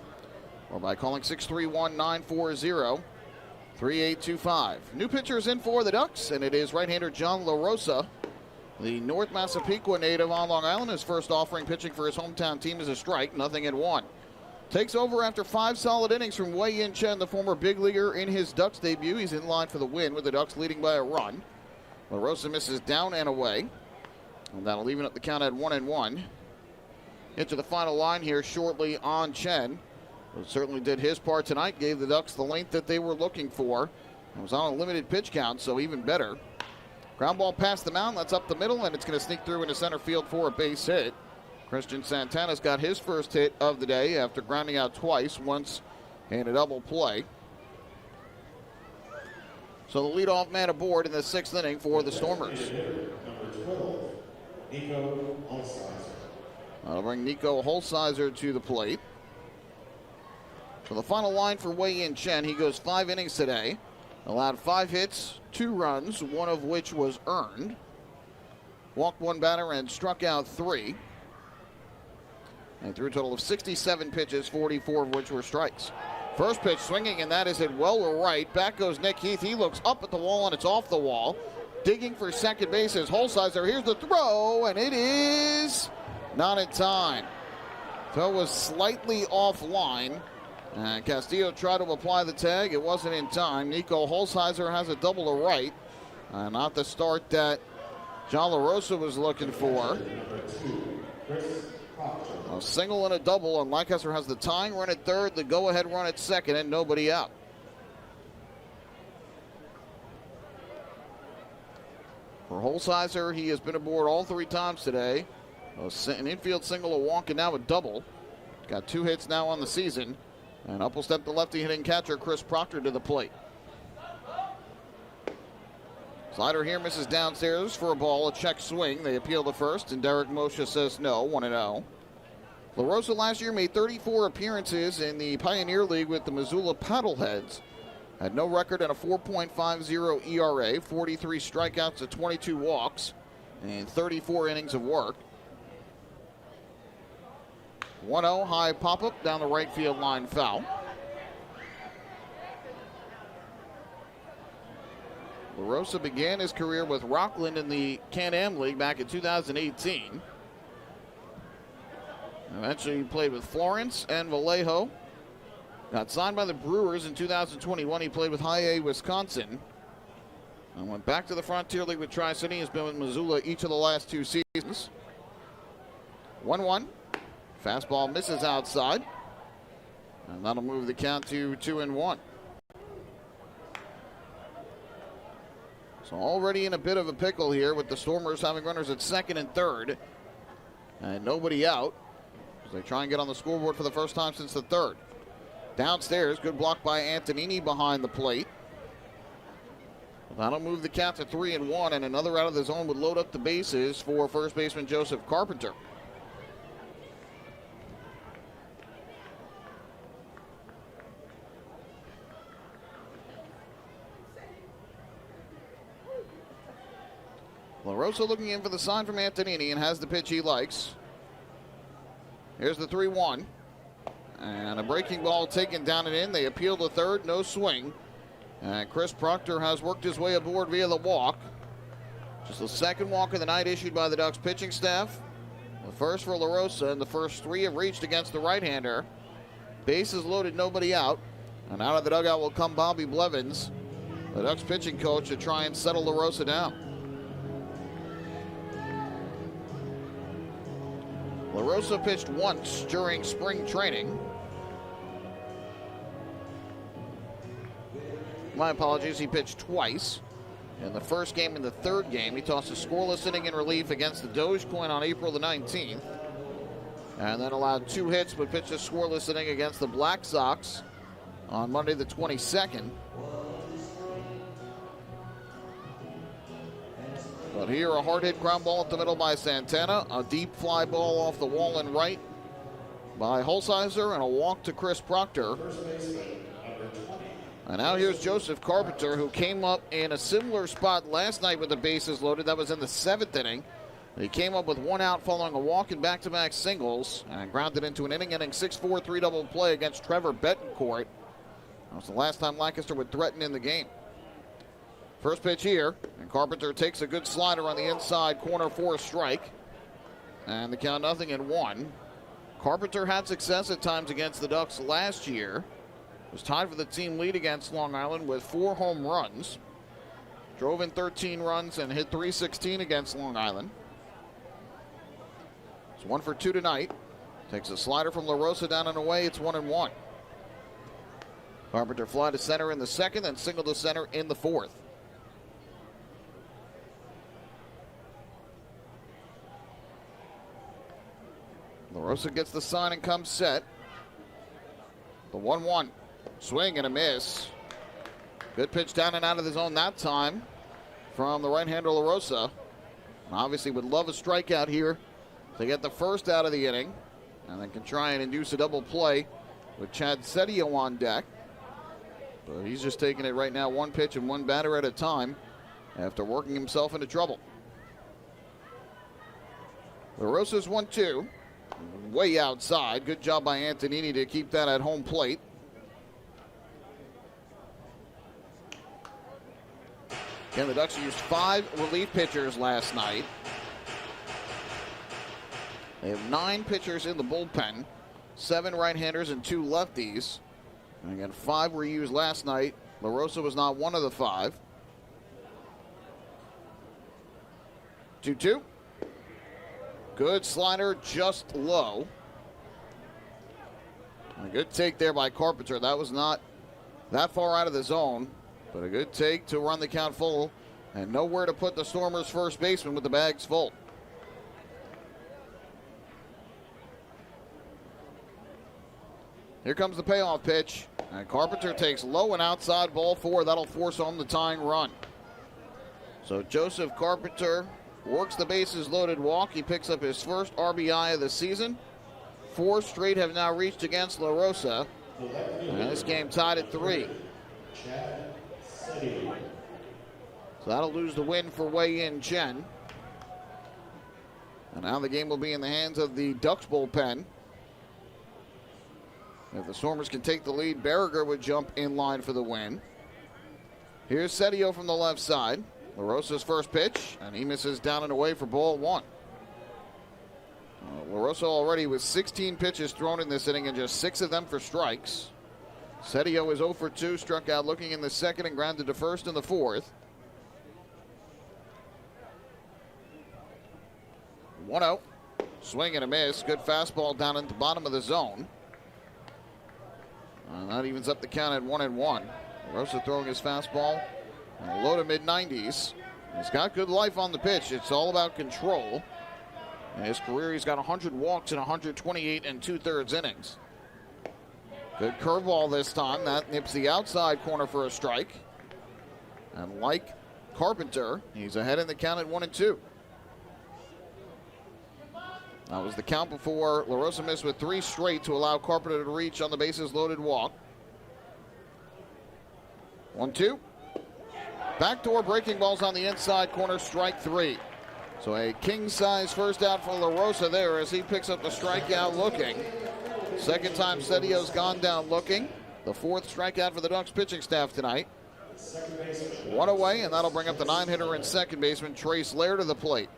or by calling 631-940-3825. New pitcher is in for the Ducks, and it is right-hander John LaRosa, the North Massapequa native on Long Island. His first offering pitching for his hometown team is a strike, 0-1. Takes over after 5 solid innings from Wei-Yin Chen, the former big leaguer, in his Ducks debut. He's in line for the win with the Ducks leading by a run. LaRosa misses down and away, and that'll even up the count at 1-1. Into the final line here shortly on Chen. But certainly did his part tonight, gave the Ducks the length that they were looking for. It was on a limited pitch count, so even better. Ground ball past the mound, that's up the middle, and it's going to sneak through into center field for a base hit. Christian Santana's got his first hit of the day after grounding out twice, once in a double play. So the leadoff man aboard in the 6th inning for the Stormers. That'll bring Nico Holsizer to the plate. So the final line for Wei-Yin Chen, he goes 5 innings today. Allowed 5 hits, 2 runs, one of which was earned. Walked 1 batter and struck out 3. And threw a total of 67 pitches, 44 of which were strikes. First pitch swinging, and that is hit well to right. Back goes Nick Heath. He looks up at the wall, and it's off the wall. Digging for second base is Holsizer. Here's the throw, and it is not in time. Throw was slightly offline. Castillo tried to apply the tag. It wasn't in time. Nico Holsizer has a double to right. Not the start that John LaRosa was looking for. A single and a double, and Lancaster has the tying run at third, the go-ahead run at second, and nobody out. For Holsizer, he has been aboard all 3 times today. An infield single, a walk, and now a double. Got 2 hits now on the season. And up will step the lefty hitting catcher Chris Proctor to the plate. Slider here misses downstairs for a ball, a check swing. They appeal to first, and Derek Moshe says no, 1-0. LaRosa last year made 34 appearances in the Pioneer League with the Missoula Paddleheads. Had no record and a 4.50 ERA, 43 strikeouts to 22 walks, and 34 innings of work. 1-0 high pop-up down the right field line, foul. LaRosa began his career with Rockland in the Can-Am League back in 2018. Eventually he played with Florence and Vallejo. Got signed by the Brewers in 2021. He played with High A, Wisconsin. And went back to the Frontier League with Tri-City. He's been with Missoula each of the last 2 seasons. 1-1. Fastball misses outside. And that'll move the count to 2-1. So already in a bit of a pickle here with the Stormers having runners at second and third. And nobody out as they try and get on the scoreboard for the first time since the third. Downstairs, good block by Antonini behind the plate. That'll move the count to 3-1, and another out of the zone would load up the bases for first baseman Joseph Carpenter. LaRosa looking in for the sign from Antonini and has the pitch he likes. Here's the 3-1. And a breaking ball taken down and in. They appeal to third, no swing. And Chris Proctor has worked his way aboard via the walk. Just the second walk of the night issued by the Ducks pitching staff. The first for LaRosa, and the first 3 have reached against the right-hander. Bases loaded, nobody out. And out of the dugout will come Bobby Blevins, the Ducks pitching coach, to try and settle LaRosa down. LaRosa pitched once during spring training. My apologies, he pitched twice. In the first game and the third game, he tossed a scoreless inning in relief against the Dogecoin on April the 19th. And then allowed 2 hits, but pitched a scoreless inning against the Black Sox on Monday the 22nd. But here, a hard hit ground ball up the middle by Santana. A deep fly ball off the wall and right by Holsizer and a walk to Chris Proctor. And now here's Joseph Carpenter, who came up in a similar spot last night with the bases loaded. That was in the 7th inning. He came up with 1 out following a walk and back-to-back singles and grounded into an inning-ending 6-4 3-double play against Trevor Betancourt. That was the last time Lancaster would threaten in the game. First pitch here, and Carpenter takes a good slider on the inside corner for a strike. And the count 0-1. Carpenter had success at times against the Ducks last year. Was tied for the team lead against Long Island with 4 home runs. Drove in 13 runs and hit .316 against Long Island. It's 1 for 2 tonight. Takes a slider from La Rosa down and away. It's 1-1. Carpenter fly to center in the 2nd and single to center in the 4th. La Rosa gets the sign and comes set. The 1-1. Swing and a miss. Good pitch down and out of the zone that time from the right-hander La Rosa. Obviously would love a strikeout here to get the first out of the inning, and then can try and induce a double play with Chad Sedio on deck. But he's just taking it right now 1 pitch and 1 batter at a time after working himself into trouble. La Rosa's 1-2. Way outside. Good job by Antonini to keep that at home plate. Again, the Ducks used 5 relief pitchers last night. They have 9 pitchers in the bullpen, 7 right-handers and 2 lefties. And again, 5 were used last night. La Rosa was not one of the 5. 2-2. Good slider, just low. And a good take there by Carpenter. That was not that far out of the zone, but a good take to run the count full and nowhere to put the Stormers' first baseman with the bags full. Here comes the payoff pitch, and Carpenter takes low and outside, ball 4. That'll force home the tying run. So Joseph Carpenter works the bases loaded walk. He picks up his first RBI of the season. 4 straight have now reached against La Rosa. And this game tied at 3. So that'll lose the win for Wei-Yin Chen. And now the game will be in the hands of the Ducks bullpen. If the Stormers can take the lead, Berriger would jump in line for the win. Here's Sedio from the left side. La Rosa's first pitch, and he misses down and away for ball 1. La Rosa already with 16 pitches thrown in this inning and just 6 of them for strikes. Sedio is 0 for 2, struck out looking in the 2nd and grounded to first in the 4th. 1-0. Swing and a miss. Good fastball down at the bottom of the zone. That evens up the count at 1-1. La Rosa throwing his fastball low to mid-90s. He's got good life on the pitch. It's all about control. In his career, he's got 100 walks in 128 2/3 innings. Good curveball this time. That nips the outside corner for a strike. And like Carpenter, he's ahead in the count at 1-2. That was the count before La Rosa missed with 3 straight to allow Carpenter to reach on the bases loaded walk. 1-2. Backdoor breaking balls on the inside corner, strike 3. So a king-size first out for La Rosa there as he picks up the strikeout looking. Second time Sedio's gone down looking. The 4th strikeout for the Ducks pitching staff tonight. 1 away, and that'll bring up the 9-hitter and second baseman Trace Lair to the plate.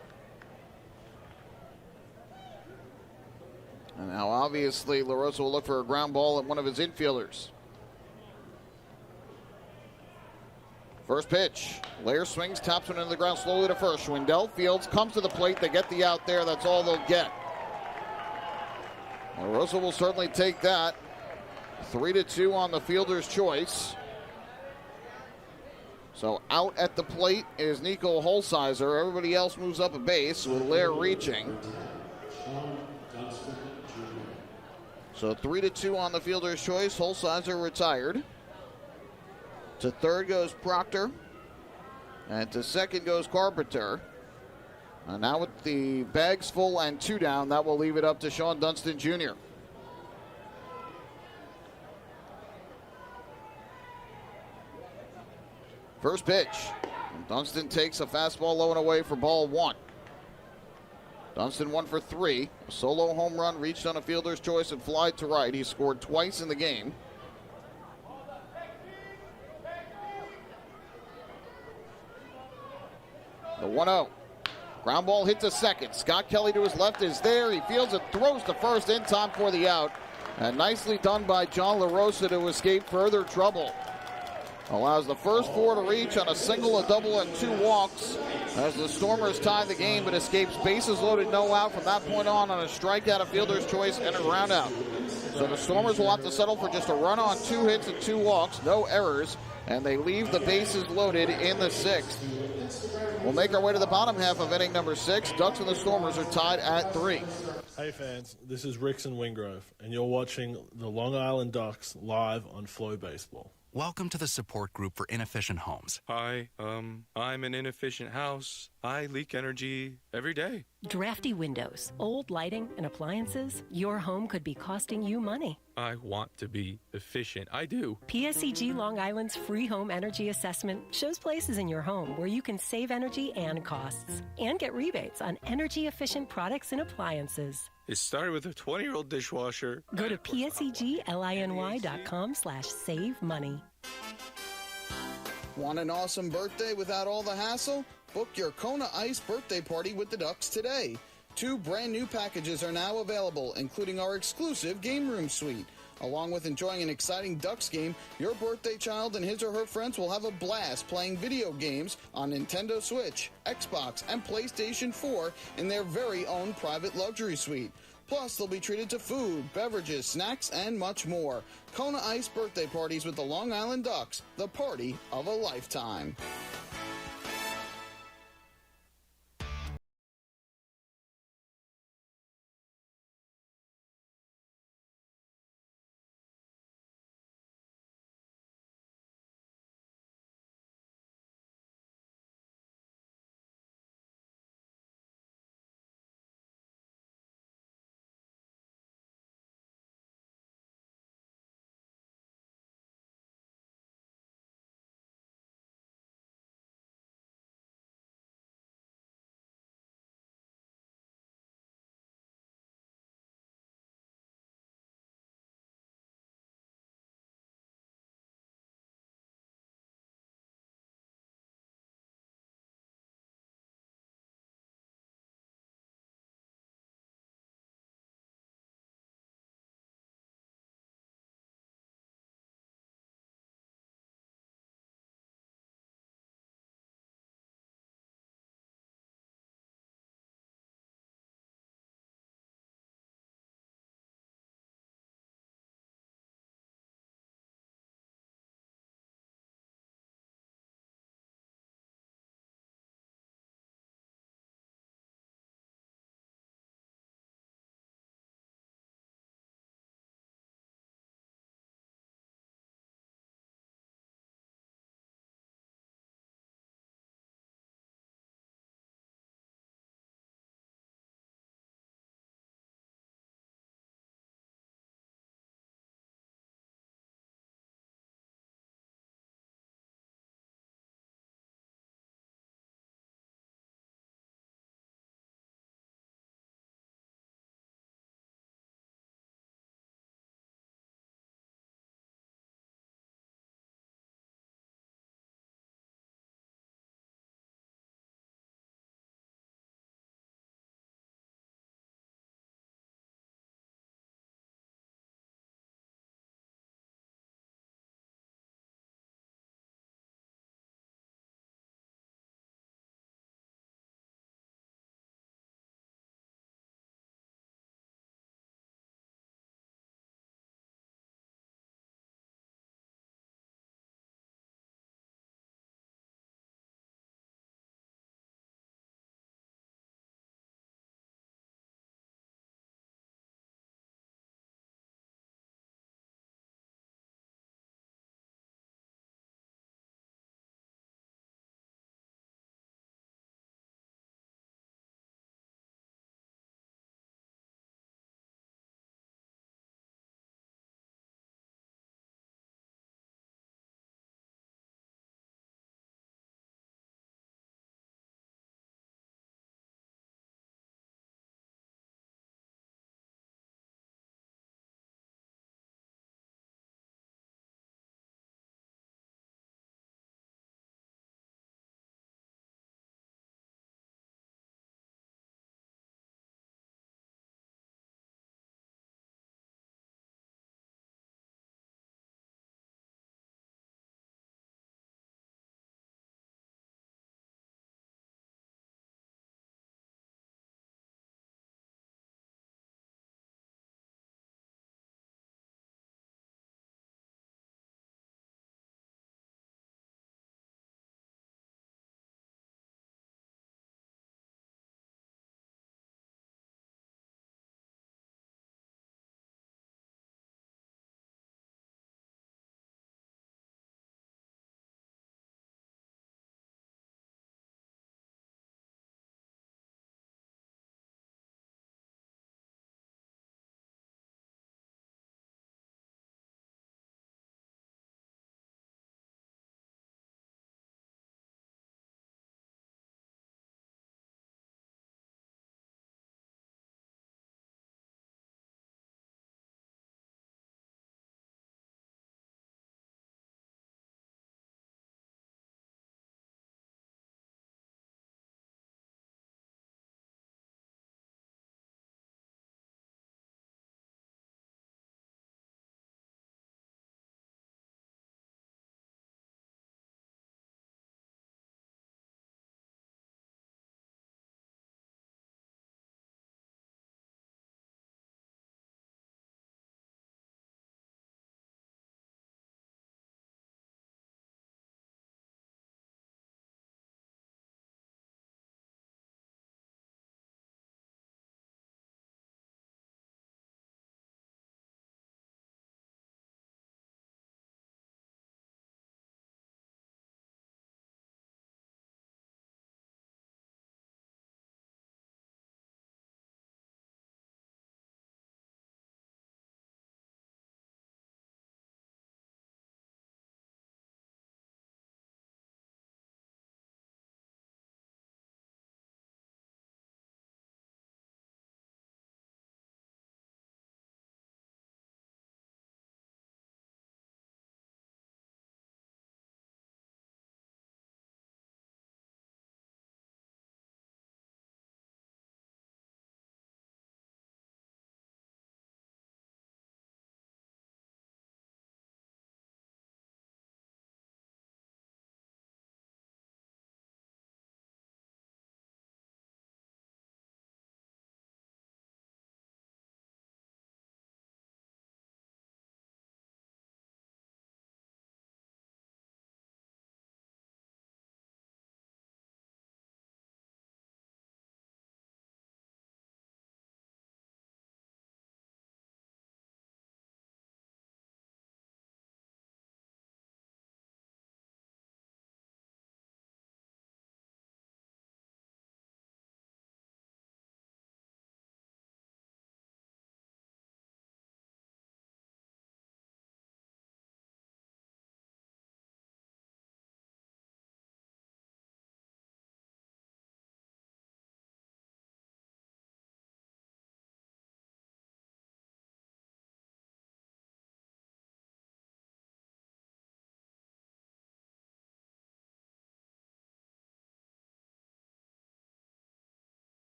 And now obviously La Rosa will look for a ground ball at one of his infielders. First pitch. Lair swings, taps one into the ground slowly to first. Schwindel fields, comes to the plate. They get the out there. That's all they'll get. La Rosa will certainly take that. 3-2 on the fielder's choice. So out at the plate is Nico Holsizer. Everybody else moves up a base with Lair reaching. So 3-2 on the fielder's choice. Holsizer retired. To third goes Proctor. And to second goes Carpenter. And now with the bags full and 2 down, that will leave it up to Sean Dunston Jr. First pitch. Dunston takes a fastball low and away for ball 1. Dunston 1 for 3. A solo home run reached on a fielder's choice and fly to right. He scored twice in the game. The 1-0. Ground ball hit to second. Scott Kelly to his left is there. He fields it, throws to first in time for the out. And nicely done by John LaRosa to escape further trouble. Allows the first 4 to reach on a single, a double, and 2 walks as the Stormers tie the game, but escapes bases loaded, no out from that point on a strikeout, a fielder's choice, and a ground out. So the Stormers will have to settle for just a run on 2 hits and 2 walks, no errors, and they leave the bases loaded in the 6th. We'll make our way to the bottom half of inning number 6. Ducks and the Stormers are tied at 3. Hey fans, this is Rickson Wingrove, and you're watching the Long Island Ducks live on FloBaseball. Welcome to the support group for inefficient homes. Hi, I'm an inefficient house. I leak energy every day. Drafty windows, old lighting, and appliances. Your home could be costing you money. I want to be efficient. I do. PSEG Long Island's free home energy assessment shows places in your home where you can save energy and costs and get rebates on energy-efficient products and appliances. It started with a 20-year-old dishwasher. Go to psegliny.com/save money. Want an awesome birthday without all the hassle? Book your Kona Ice birthday party with the Ducks today. 2 brand new packages are now available, including our exclusive game room suite. Along with enjoying an exciting Ducks game, your birthday child and his or her friends will have a blast playing video games on Nintendo Switch, Xbox, and PlayStation 4 in their very own private luxury suite. Plus, they'll be treated to food, beverages, snacks, and much more. Kona Ice birthday parties with the Long Island Ducks, the party of a lifetime.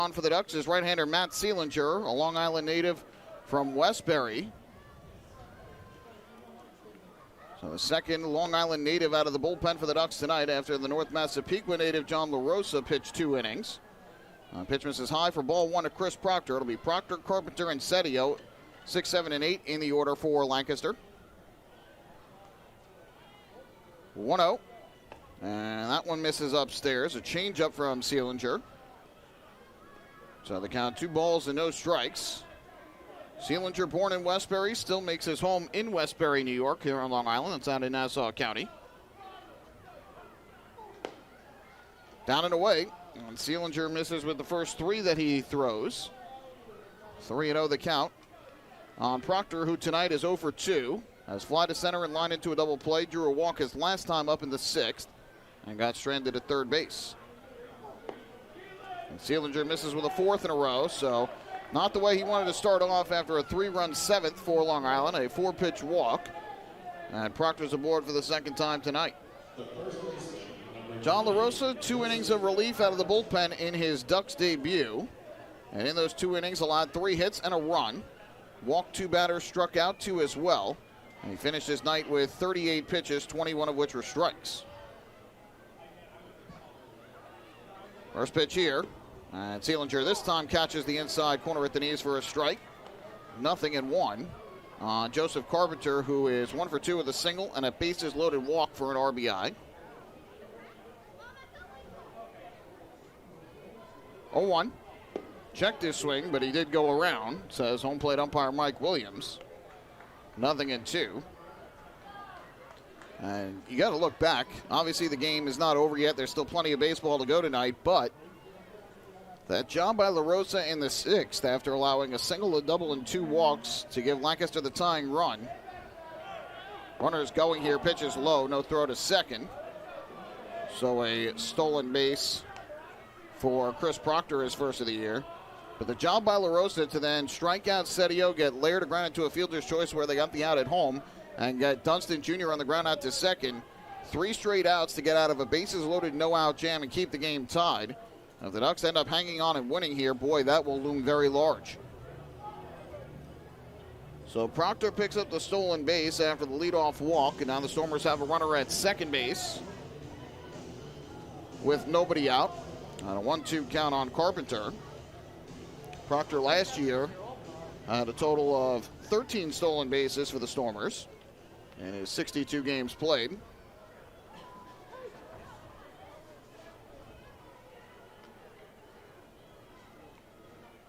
On for the Ducks is right-hander Matt Seelinger, a Long Island native from Westbury. So the second Long Island native out of the bullpen for the Ducks tonight after the North Massapequa native John LaRosa pitched 2 innings. Pitch misses high for ball 1 to Chris Proctor. It'll be Proctor, Carpenter, and Setio, 6, 7, and 8 in the order for Lancaster. 1-0. And that one misses upstairs. A changeup from Seelinger. So the count 2 balls and no strikes. Seelinger, born in Westbury, still makes his home in Westbury, New York, here on Long Island. That's out in Nassau County. Down and away. And Seelinger misses with the first 3 that he throws. 3-0 the count on Proctor, who tonight is 0 for 2. Has fly to center and line into a double play. Drew a walk his last time up in the 6th and got stranded at third base. And Seelinger misses with a 4th in a row, so not the way he wanted to start off after a 3-run 7th for Long Island, a 4-pitch walk. And Proctor's aboard for the second time tonight. John LaRosa, 2 innings of relief out of the bullpen in his Ducks debut. And in those 2 innings, allowed 3 hits and a run. Walked 2 batters, struck out 2 as well. And he finished his night with 38 pitches, 21 of which were strikes. First pitch here. And Seelinger this time catches the inside corner at the knees for a strike. 0-1 on Joseph Carpenter, who is 1 for 2 with a single and a bases loaded walk for an RBI. 0-1. Checked his swing, but he did go around, says home plate umpire Mike Williams. 0-2. And you got to look back. Obviously, the game is not over yet. There's still plenty of baseball to go tonight, but that job by LaRosa in the 6th after allowing a single, a double, and 2 walks to give Lancaster the tying run. Runners going here, pitches low, no throw to second. So a stolen base for Chris Proctor, his first of the year. But the job by LaRosa to then strike out Setio, get Lair to ground into a fielder's choice where they got the out at home, and get Dunston Jr. on the ground out to second. 3 straight outs to get out of a bases-loaded no-out jam and keep the game tied. If the Ducks end up hanging on and winning here, boy, that will loom very large. So Proctor picks up the stolen base after the leadoff walk, and now the Stormers have a runner at second base with nobody out. On a 1-2 count on Carpenter. Proctor last year had a total of 13 stolen bases for the Stormers in his 62 games played.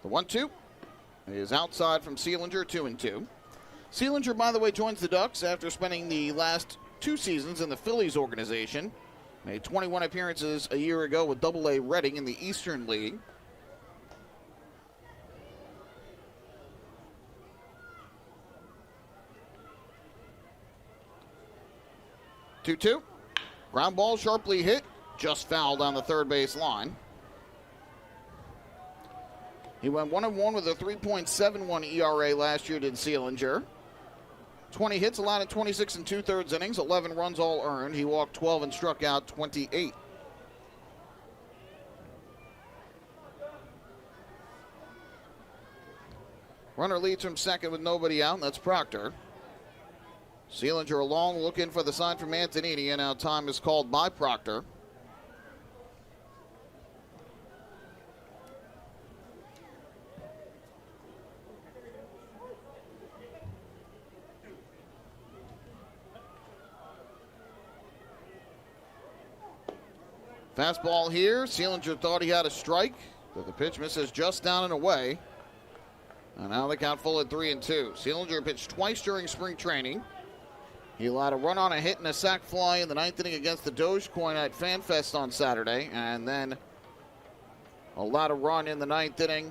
The 1-2 is outside from Seelinger, 2-2. Seelinger, by the way, joins the Ducks after spending the last 2 seasons in the Phillies organization. Made 21 appearances a year ago with Double-A Reading in the Eastern League. Two-two. Ground ball sharply hit, just fouled on the third base line. He went 1-1 with a 3.71 ERA last year, did Seelinger. 20 hits allowed in 26 2/3 innings, 11 runs all earned. He walked 12 and struck out 28. Runner leads from second with nobody out, and that's Proctor. Seelinger along, looking for the sign from Antonini, and now time is called by Proctor. Fastball here. Seelinger thought he had a strike, but the pitch misses just down and away. And now the count full at 3-2. Seelinger pitched twice during spring training. He allowed a run on a hit and a sac fly in the 9th inning against the Dogecoin at FanFest on Saturday, and then allowed a run in the 9th inning,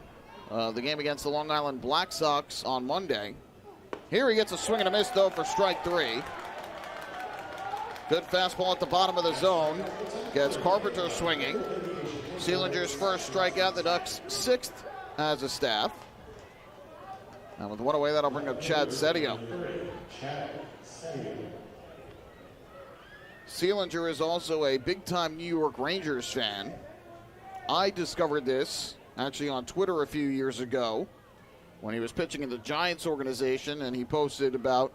the game against the Long Island Black Sox on Monday. Here he gets a swing and a miss, though, for strike 3. Good fastball at the bottom of the zone. Gets Carpenter swinging. Seelinger's first strikeout, the Ducks' 6th as a staff. And with one away, that'll bring up Chad Setio. Seelinger is also a big-time New York Rangers fan. I discovered this actually on Twitter a few years ago when he was pitching in the Giants organization, and he posted about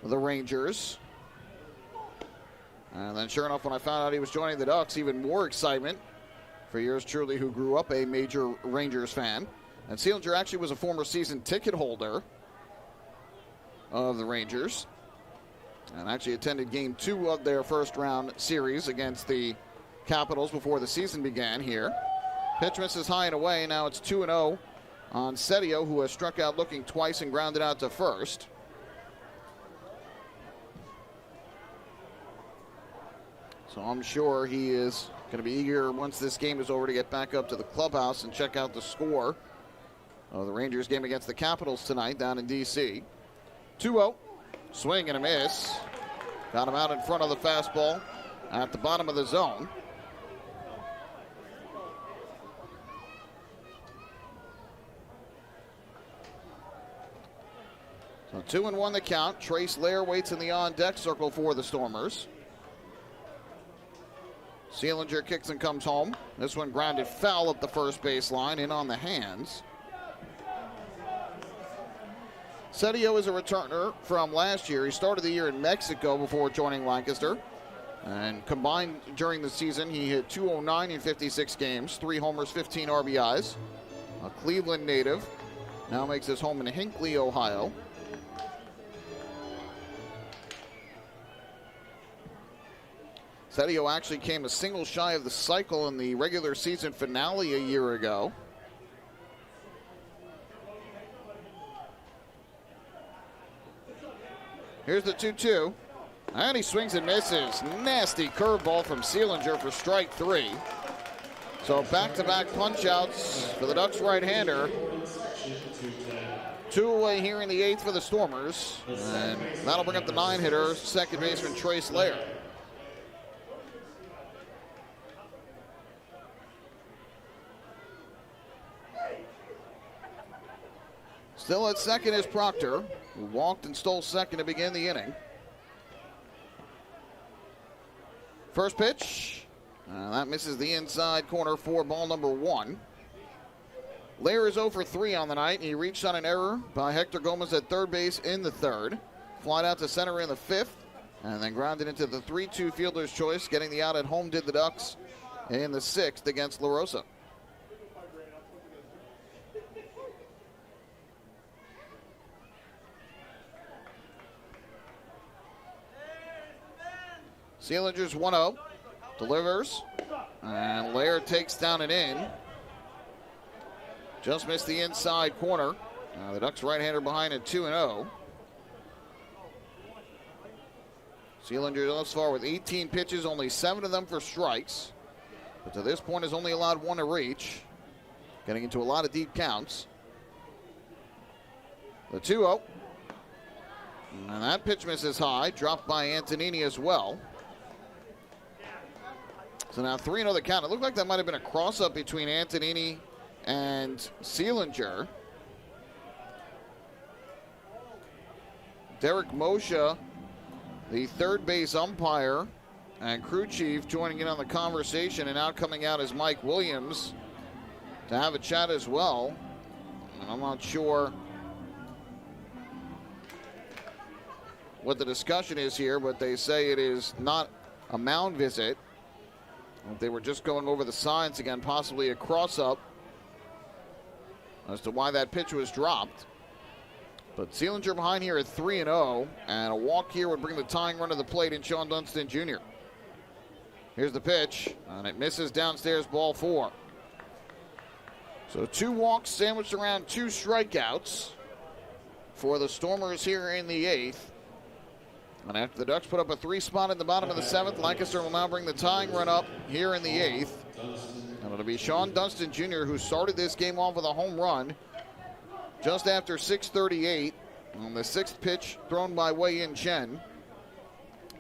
the Rangers. And then sure enough, when I found out he was joining the Ducks, even more excitement for yours truly, who grew up a major Rangers fan. And Seelinger actually was a former season ticket holder of the Rangers and actually attended Game 2 of their first-round series against the Capitals before the season began here. Pitch misses high and away. Now it's 2-0 on Setio, who has struck out looking twice and grounded out to first. So I'm sure he is going to be eager once this game is over to get back up to the clubhouse and check out the score of the Rangers game against the Capitals tonight down in D.C. 2-0. Swing and a miss. Got him out in front of the fastball at the bottom of the zone. So 2-1 the count. Trace Lair waits in the on-deck circle for the Stormers. Seelinger kicks and comes home. This one grounded foul up the first baseline, in on the hands. Setio is a returner from last year. He started the year in Mexico before joining Lancaster. And combined during the season, he hit .209 in 56 games, 3 homers, 15 RBIs. A Cleveland native. Now makes his home in Hinckley, Ohio. Setio actually came a single shy of the cycle in the regular season finale a year ago. Here's the 2-2. And he swings and misses. Nasty curveball from Seelinger for strike 3. So back-to-back punch-outs for the Ducks right-hander. 2 away here in the 8th for the Stormers. And that'll bring up the 9-hitter, second baseman Trace Lair. Still at second is Proctor, who walked and stole second to begin the inning. First pitch, that misses the inside corner for ball number 1. Lair is 0 for 3 on the night. He reached on an error by Hector Gomez at third base in the 3rd. Flied out to center in the 5th, and then grounded into the 3-2 fielder's choice. Getting the out at home did the Ducks in the 6th against La Rosa. Seelinger's 1-0, delivers, and Lair takes down and in. Just missed the inside corner. The Ducks right-hander behind at 2-0. Seelinger thus far with 18 pitches, only 7 of them for strikes. But to this point has only allowed 1 to reach. Getting into a lot of deep counts. The 2-0. And that pitch misses high, dropped by Antonini as well. So now 3-0 the count. It looked like that might have been a cross-up between Antonini and Seelinger. Derek Moshe, the third base umpire and crew chief, joining in on the conversation, and now coming out is Mike Williams to have a chat as well. And I'm not sure what the discussion is here, but they say it is not a mound visit. They were just going over the signs again, possibly a cross-up as to why that pitch was dropped. But Seelinger behind here at 3-0, and a walk here would bring the tying run to the plate in Sean Dunston Jr. Here's the pitch, and it misses downstairs, ball 4. So 2 walks sandwiched around 2 strikeouts for the Stormers here in the 8th. And after the Ducks put up a 3 spot in the bottom of the 7th, Lancaster will now bring the tying run up here in the 8th. And it'll be Sean Dunston Jr. who started this game off with a home run just after 6:38 on the 6th pitch thrown by Wei-Yin Chen.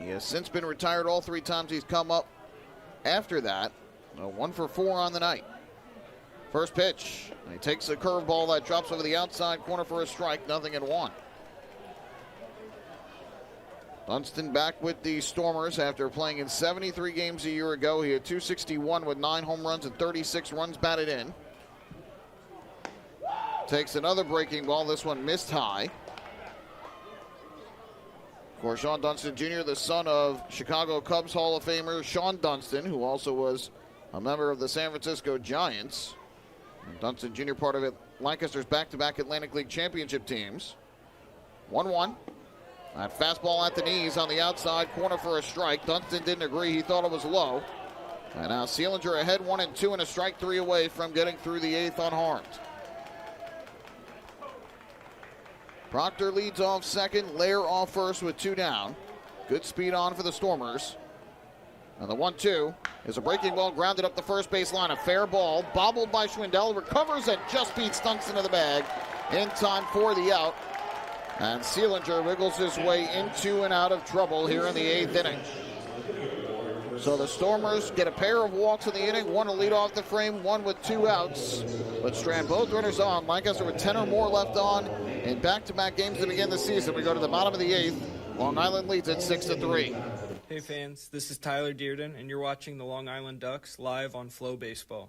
He has since been retired all 3 times he's come up after that. 1 for 4 on the night. First pitch. He takes a curveball that drops over the outside corner for a strike, 0-1. Dunston back with the Stormers after playing in 73 games a year ago. He had .261 with 9 home runs and 36 runs batted in. takes another breaking ball. This one missed high. Of course, Sean Dunston Jr., the son of Chicago Cubs Hall of Famer Sean Dunston, who also was a member of the San Francisco Giants. And Dunston Jr., part of Lancaster's back-to-back Atlantic League championship teams. 1-1. That fastball at the knees on the outside corner for a strike. Dunston didn't agree. He thought it was low. And now Seelinger ahead 1-2 and a strike 3 away from getting through the 8th unharmed. Proctor leads off second, Lair off first with 2 down. Good speed on for the Stormers. And the 1-2 is a breaking ball grounded up the first base line. A fair ball, bobbled by Schwindel, recovers and just beats Dunston to the bag in time for the out. And Seelinger wiggles his way into and out of trouble here in the 8th inning. So the Stormers get a pair of walks in the inning, one to lead off the frame, one with 2 outs. But strand both runners on. Lancaster with 10 or more left on in back-to-back games to begin the season. We go to the bottom of the 8th. Long Island leads at 6-3. Hey fans, this is Tyler Dearden, and you're watching the Long Island Ducks live on FloBaseball.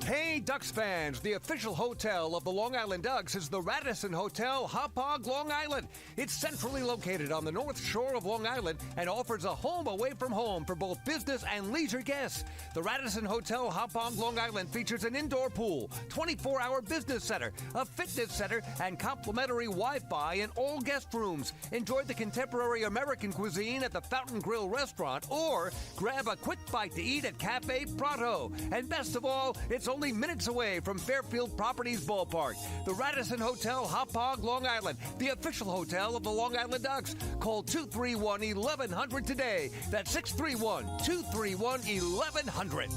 Hey Ducks fans, the official hotel of the Long Island Ducks is the Radisson Hotel, Hauppauge, Long Island. It's centrally located on the north shore of Long Island and offers a home away from home for both business and leisure guests. The Radisson Hotel, Hauppauge, Long Island features an indoor pool, 24-hour business center, a fitness center, and complimentary Wi-Fi in all guest rooms. Enjoy the contemporary American cuisine at the Fountain Grill restaurant or grab a quick bite to eat at Cafe Prato. And best of all, it's only minutes away from Fairfield Properties Ballpark. The Radisson Hotel, Hauppauge, Long Island, the official hotel of the Long Island Ducks. Call 231-1100 today. That's 631-231-1100.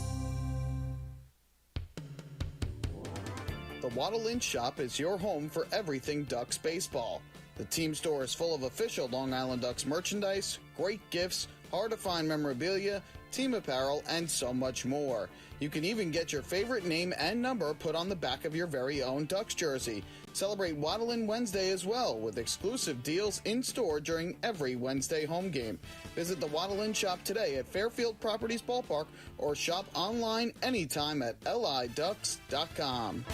The Waddle Lynch Shop is your home for everything Ducks baseball. The team store is full of official Long Island Ducks merchandise, great gifts, hard-to-find memorabilia, team apparel, and so much more. You can even get your favorite name and number put on the back of your very own Ducks jersey. Celebrate Waddle-In Wednesday as well with exclusive deals in store during every Wednesday home game. Visit the Waddle-In Shop today at Fairfield Properties Ballpark or shop online anytime at liducks.com.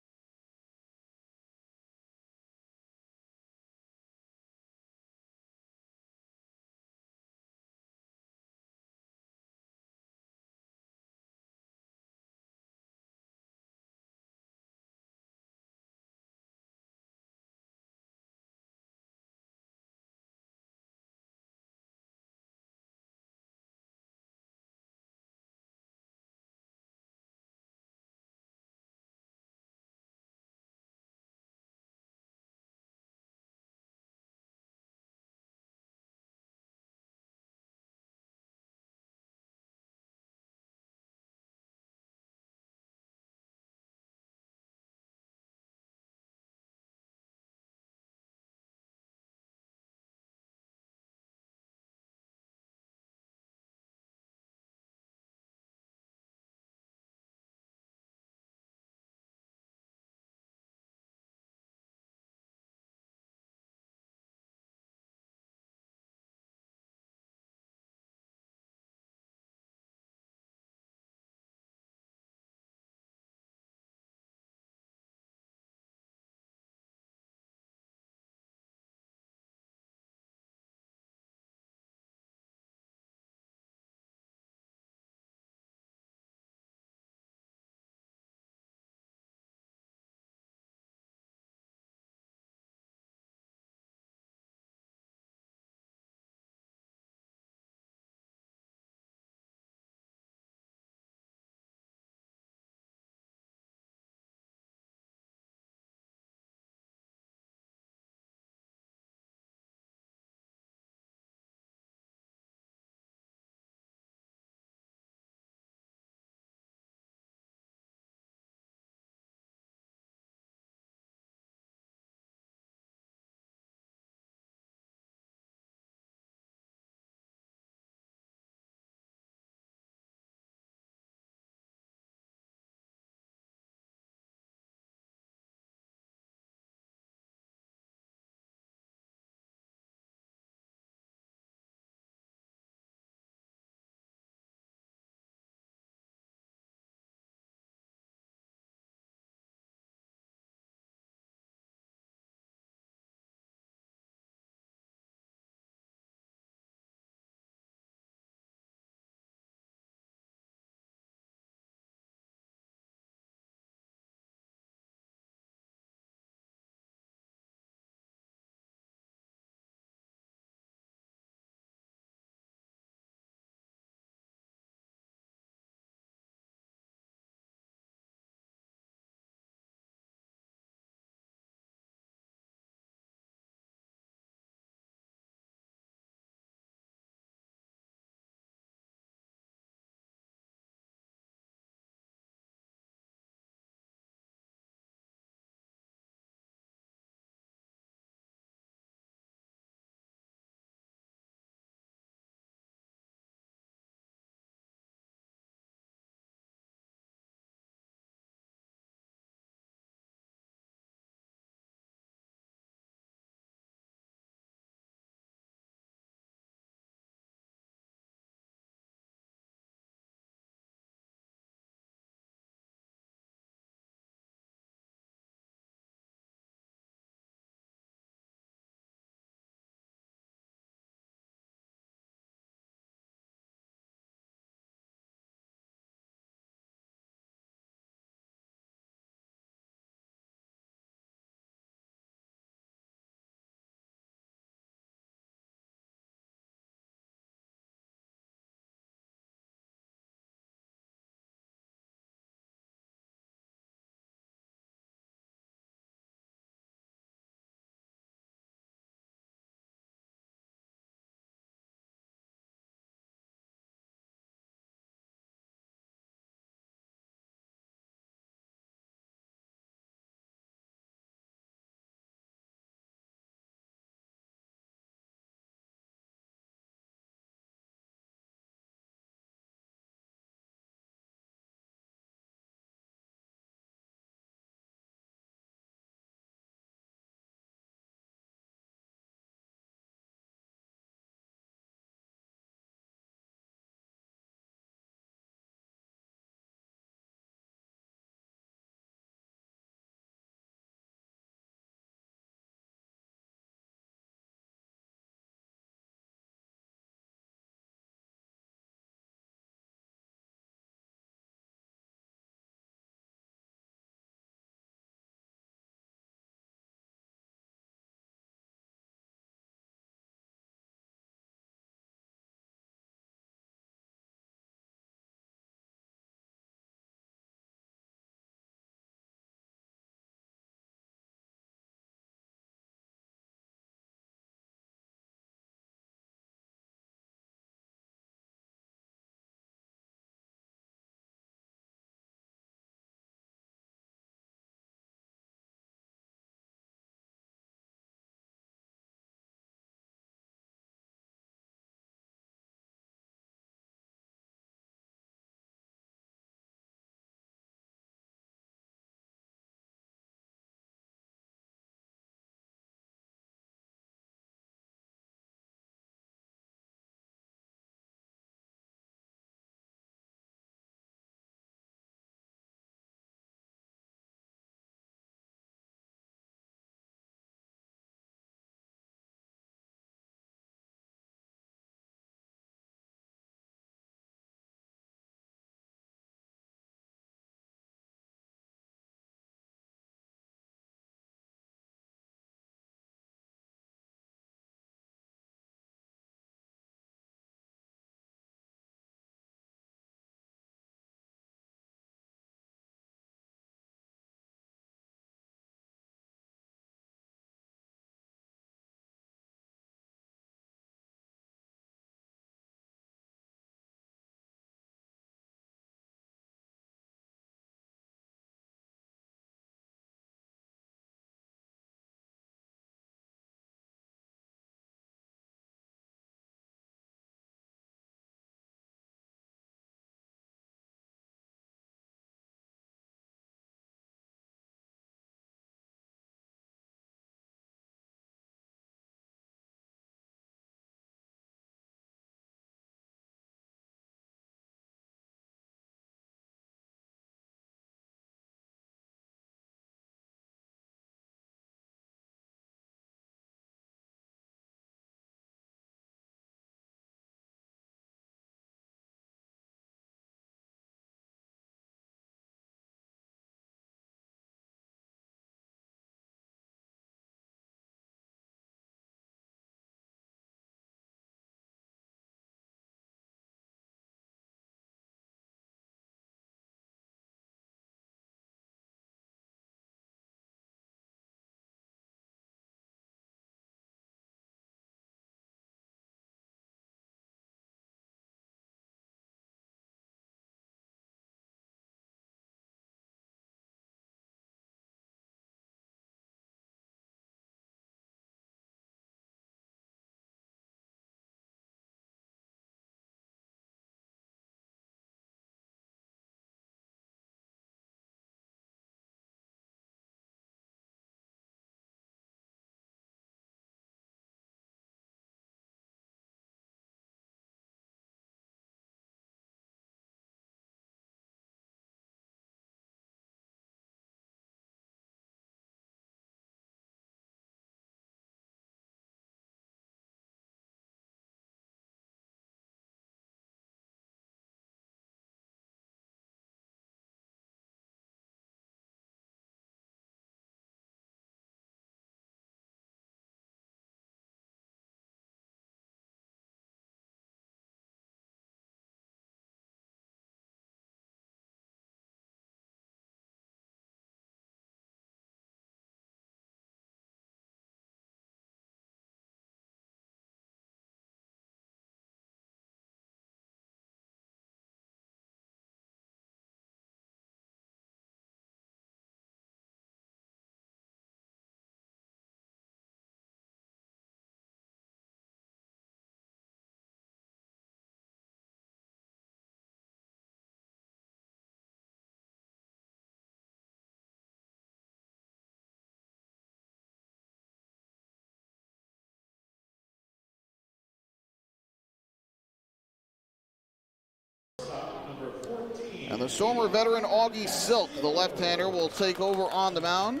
And the Stormer veteran Augie Silk, the left-hander, will take over on the mound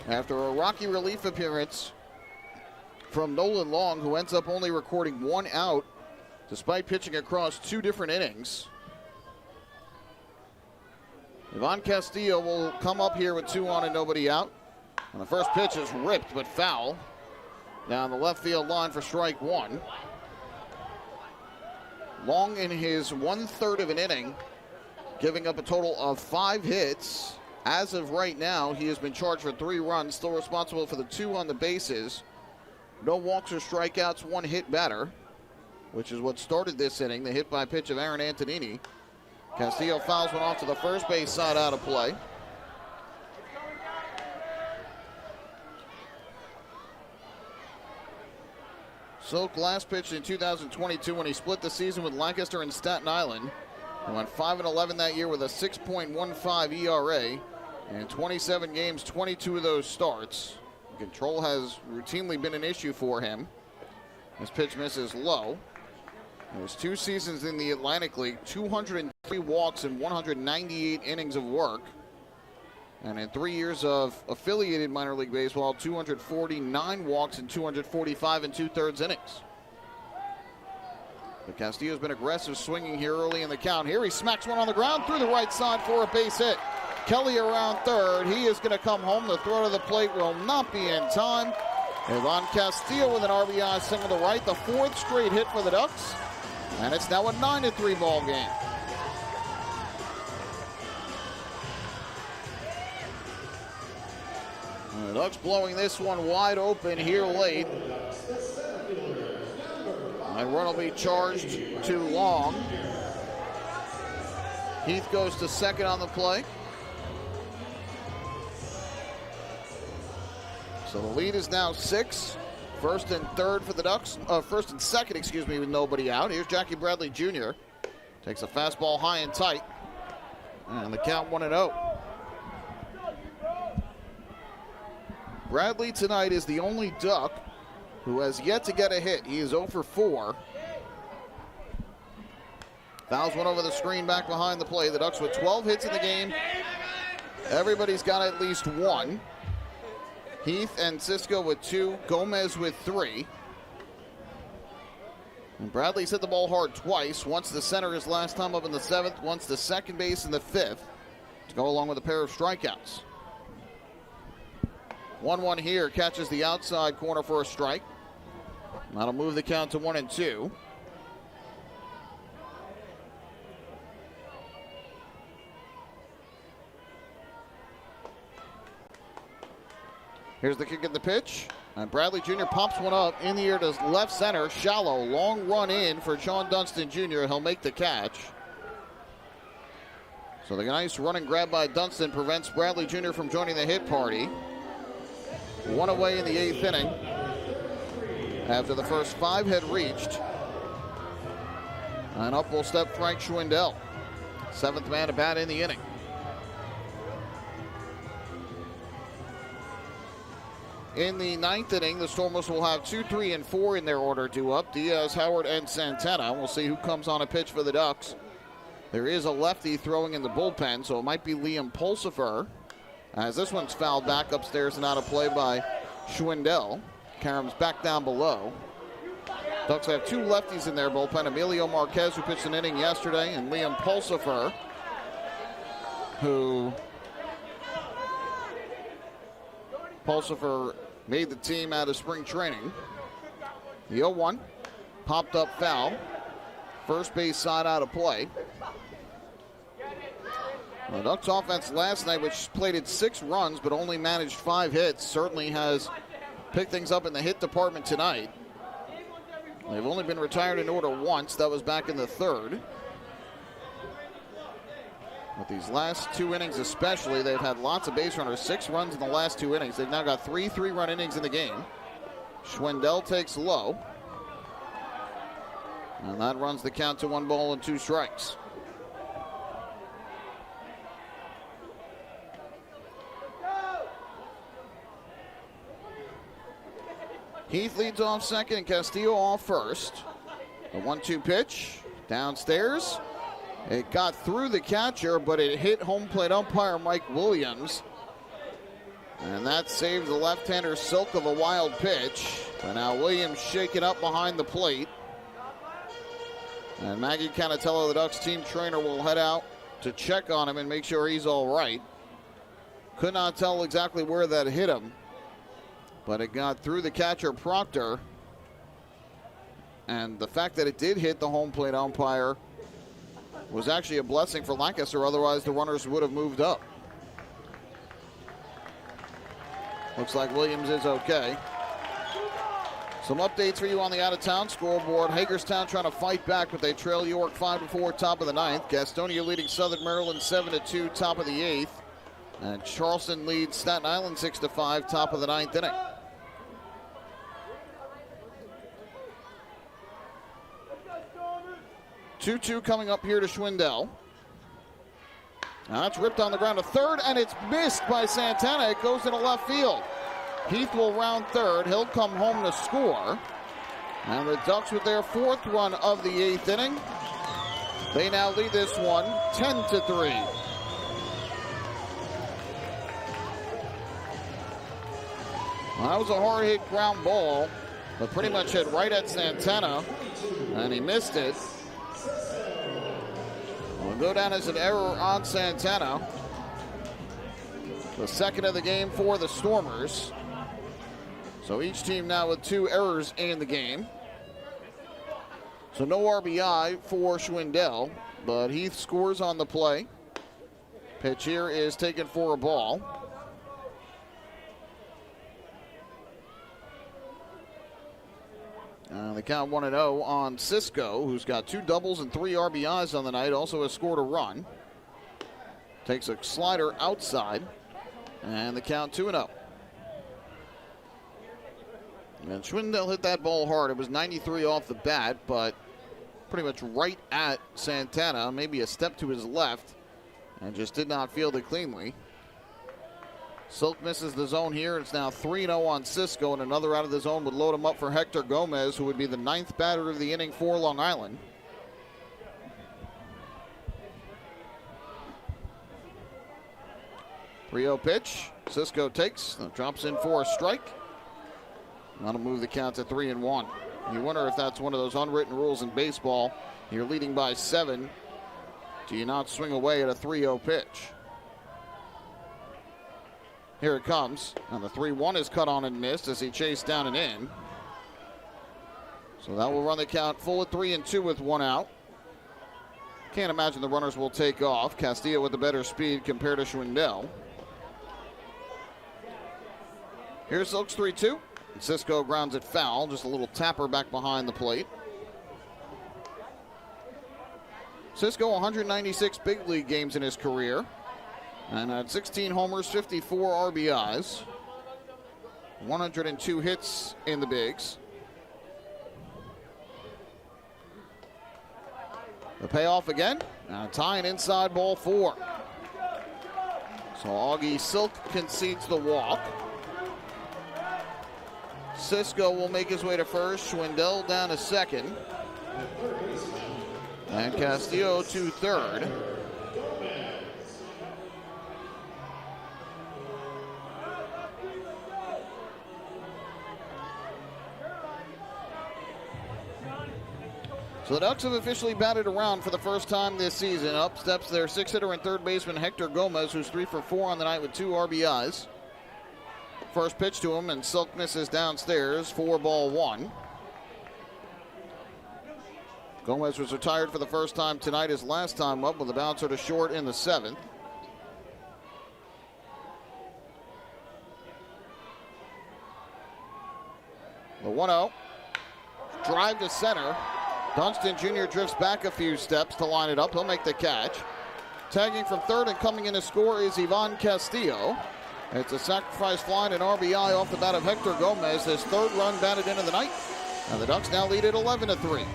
after a rocky relief appearance from Nolan Long, who ends up only recording 1 out despite pitching across 2 different innings. Ivan Castillo will come up here with 2 on and nobody out. And the first pitch is ripped but foul down the left field line for strike 1. Long in his 1/3 of an inning, giving up a total of 5 hits. As of right now, he has been charged for 3 runs, still responsible for the 2 on the bases. No walks or strikeouts, 1 hit batter, which is what started this inning, the hit by pitch of Aaron Antonini. Castillo fouls one off to the first base side out of play. Silk last pitched in 2022 when he split the season with Lancaster and Staten Island. He went 5-11 that year with a 6.15 ERA. In 27 games, 22 of those starts. Control has routinely been an issue for him. This pitch misses low. It was 2 seasons in the Atlantic League, 203 walks and 198 innings of work. And in 3 years of affiliated minor league baseball, 249 walks and 245 2/3 innings. But Castillo's been aggressive swinging here early in the count. Here he smacks one on the ground through the right side for a base hit. Kelly around third. He is going to come home. The throw to the plate will not be in time. Ivan Castillo with an RBI single to right, the 4th straight hit for the Ducks. And it's now a 9-3 ball game. And the Ducks blowing this one wide open here late. And run will be charged to Long. Heath goes to second on the play. So the lead is now 6. First and third for the Ducks. First and second, excuse me, with nobody out. Here's Jackie Bradley Jr. Takes a fastball high and tight. And the count 1-0. Bradley tonight is the only Duck who has yet to get a hit. He is 0 for 4. Fouls one over the screen back behind the play. The Ducks with 12 hits in the game. Everybody's got at least 1. Heath and Cisco with 2. Gomez with 3. And Bradley's hit the ball hard twice. Once the center his last time up in the 7th. Once the second base in the 5th. To go along with a pair of strikeouts. 1-1 here. Catches the outside corner for a strike. That'll move the count to 1-2. Here's the kick at the pitch. And Bradley Jr. pops one up in the air to left center. Shallow. Long run in for Sean Dunston Jr. He'll make the catch. So the nice run and grab by Dunston prevents Bradley Jr. from joining the hit party. 1 away in the 8th inning. After the first 5 had reached. And up will step Frank Schwindel. 7th man to bat in the inning. In the 9th inning, the Stormers will have 2, 3, and 4 in their order due up. Diaz, Howard, and Santana. We'll see who comes on a pitch for the Ducks. There is a lefty throwing in the bullpen, so it might be Liam Pulsifer. As this one's fouled back upstairs and out of play by Schwindel. Karam's back down below. Ducks have 2 lefties in their bullpen. Emilio Marquez, who pitched an inning yesterday, and Liam Pulsifer, who Pulsifer made the team out of spring training. The 0-1, popped up foul. First base side out of play. The Ducks offense last night, which plated 6 runs but only managed 5 hits, certainly has picked things up in the hit department tonight. They've only been retired in order once. That was back in the 3rd. With these last 2 innings especially, they've had lots of base runners. 6 runs in the last 2 innings. They've now got 3 3-run innings in the game. Schwindel takes low. And that runs the count to 1 ball and 2 strikes. Heath leads off second and Castillo off first. The 1-2 pitch downstairs. It got through the catcher, but it hit home plate umpire Mike Williams. And that saved the left-hander Silk of a wild pitch. But now Williams shaken up behind the plate. And Maggie Canatello, the Ducks team trainer, will head out to check on him and make sure he's all right. Could not tell exactly where that hit him, but it got through the catcher Proctor. And the fact that it did hit the home plate umpire was actually a blessing for Lancaster. Otherwise, the runners would have moved up. Looks like Williams is okay. Some updates for you on the out-of-town scoreboard. Hagerstown trying to fight back, but they trail York 5-4, top of the ninth. Gastonia leading Southern Maryland 7-2, top of the eighth. And Charleston leads Staten Island 6-5, top of the ninth inning. Two coming up here to Schwindel. Now that's ripped on the ground to third, and it's missed by Santana. It goes into left field. Heath will round third. He'll come home to score. And the Ducks with their fourth run of the eighth inning. They now lead this one 10-3. Well, that was a hard hit ground ball, but pretty much hit right at Santana, and he missed it. Will go down as an error on Santana. The second of the game for the Stormers. So each team now with 2 errors in the game. So no RBI for Schwindel, but Heath scores on the play. Pitch here is taken for a ball. The count 1-0 on Cisco, who's got 2 doubles and 3 RBIs on the night. Also has scored a run. Takes a slider outside. And the count 2-0. And Schwindel hit that ball hard. It was 93 off the bat, but pretty much right at Santana. Maybe a step to his left. And just did not field it cleanly. Silk misses the zone here. It's now 3-0 on Cisco, and another out of the zone would load him up for Hector Gomez, who would be the 9th batter of the inning for Long Island. Rio pitch. Cisco takes, drops in for a strike. That'll move the count to 3-1. You wonder if that's one of those unwritten rules in baseball. You're leading by 7. Do you not swing away at a 3-0 pitch? Here it comes, and the 3-1 is cut on and missed as he chased down and in. So that will run the count full at 3-2 with 1 out. Can't imagine the runners will take off. Castillo with the better speed compared to Schwindel. Here's Silk's 3-2. Cisco grounds it foul, just a little tapper back behind the plate. Cisco 196 big league games in his career. And had 16 homers, 54 RBIs, 102 hits in the bigs. The payoff again, and a tie and inside ball 4. So Augie Silk concedes the walk. Cisco will make his way to first, Schwindel down to second, and Castillo to third. So the Ducks have officially batted around for the first time this season. Up steps their 6-hitter and third baseman Hector Gomez, who's 3 for 4 on the night with 2 RBIs. First pitch to him, and Silk misses downstairs, 4-1. Gomez was retired for the first time tonight, his last time up, with a bouncer to short in the 7th. The 1-0. Drive to center. Dunston Jr. drifts back a few steps to line it up. He'll make the catch. Tagging from third and coming in to score is Ivan Castillo. It's a sacrifice fly and an RBI off the bat of Hector Gomez. His 3rd run batted into the night. And the Ducks now lead at 11-3.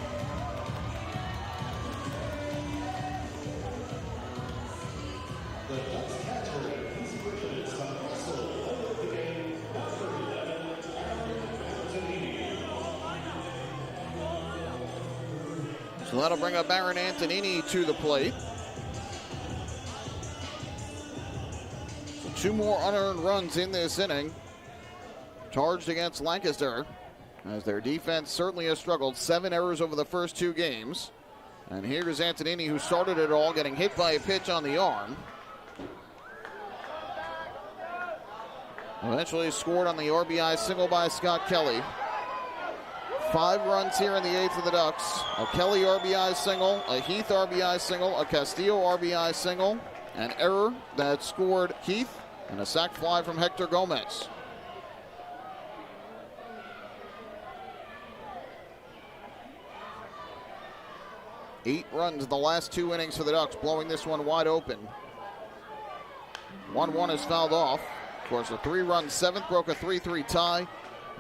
So So that'll bring up Aaron Antonini to the plate. So 2 more unearned runs in this inning. Charged against Lancaster, as their defense certainly has struggled. 7 errors over the first 2 games. And here's Antonini, who started it all, getting hit by a pitch on the arm. Eventually scored on the RBI single by Scott Kelly. 5 runs here in the 8th of the Ducks. A Kelly RBI single, a Heath RBI single, a Castillo RBI single, an error that scored Heath, and a sac fly from Hector Gomez. Eight runs in the last 2 innings for the Ducks, blowing this one wide open. 1-1 is fouled off. Of course, a 3-run 7th broke a 3-3 tie.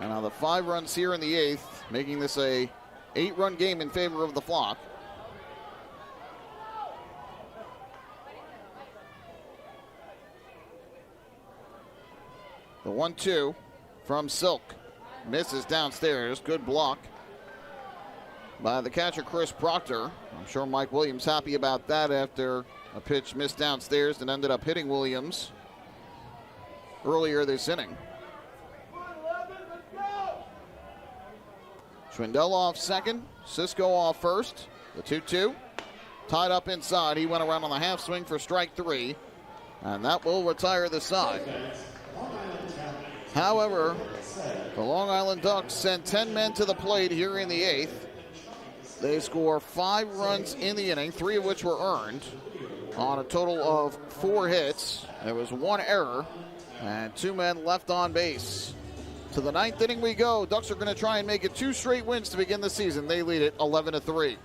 And now the 5 runs here in the 8th, making this a 8-run game in favor of the Flock. The 1-2 from Silk. Misses downstairs. Good block by the catcher, Chris Proctor. I'm sure Mike Williams happy about that after a pitch missed downstairs and ended up hitting Williams earlier this inning. Schwindel off second, Cisco off first. The 2-2 tied up inside. He went around on the half swing for strike 3, and that will retire the side. However, the Long Island Ducks sent 10 men to the plate here in the 8th. They score 5 runs in the inning, 3 of which were earned, on a total of 4 hits. There was 1 error and 2 men left on base. To the 9th inning we go. Ducks are going to try and make it 2 straight wins to begin the season. They lead it 11-3.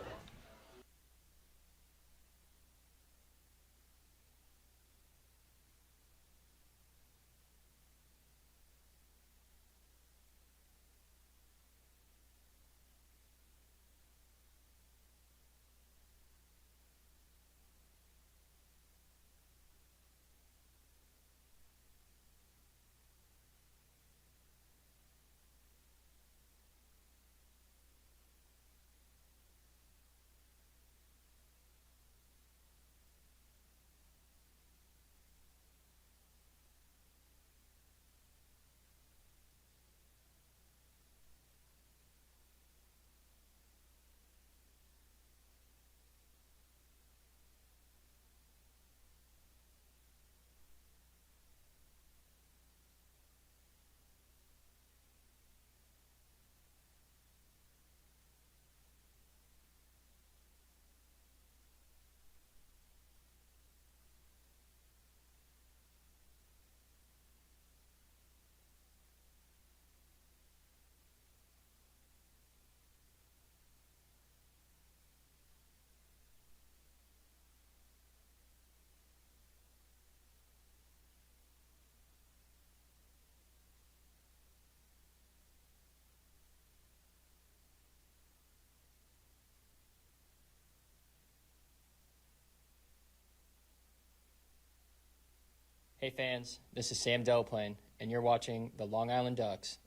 Hey fans, this is Sam Delplane, and you're watching the Long Island Ducks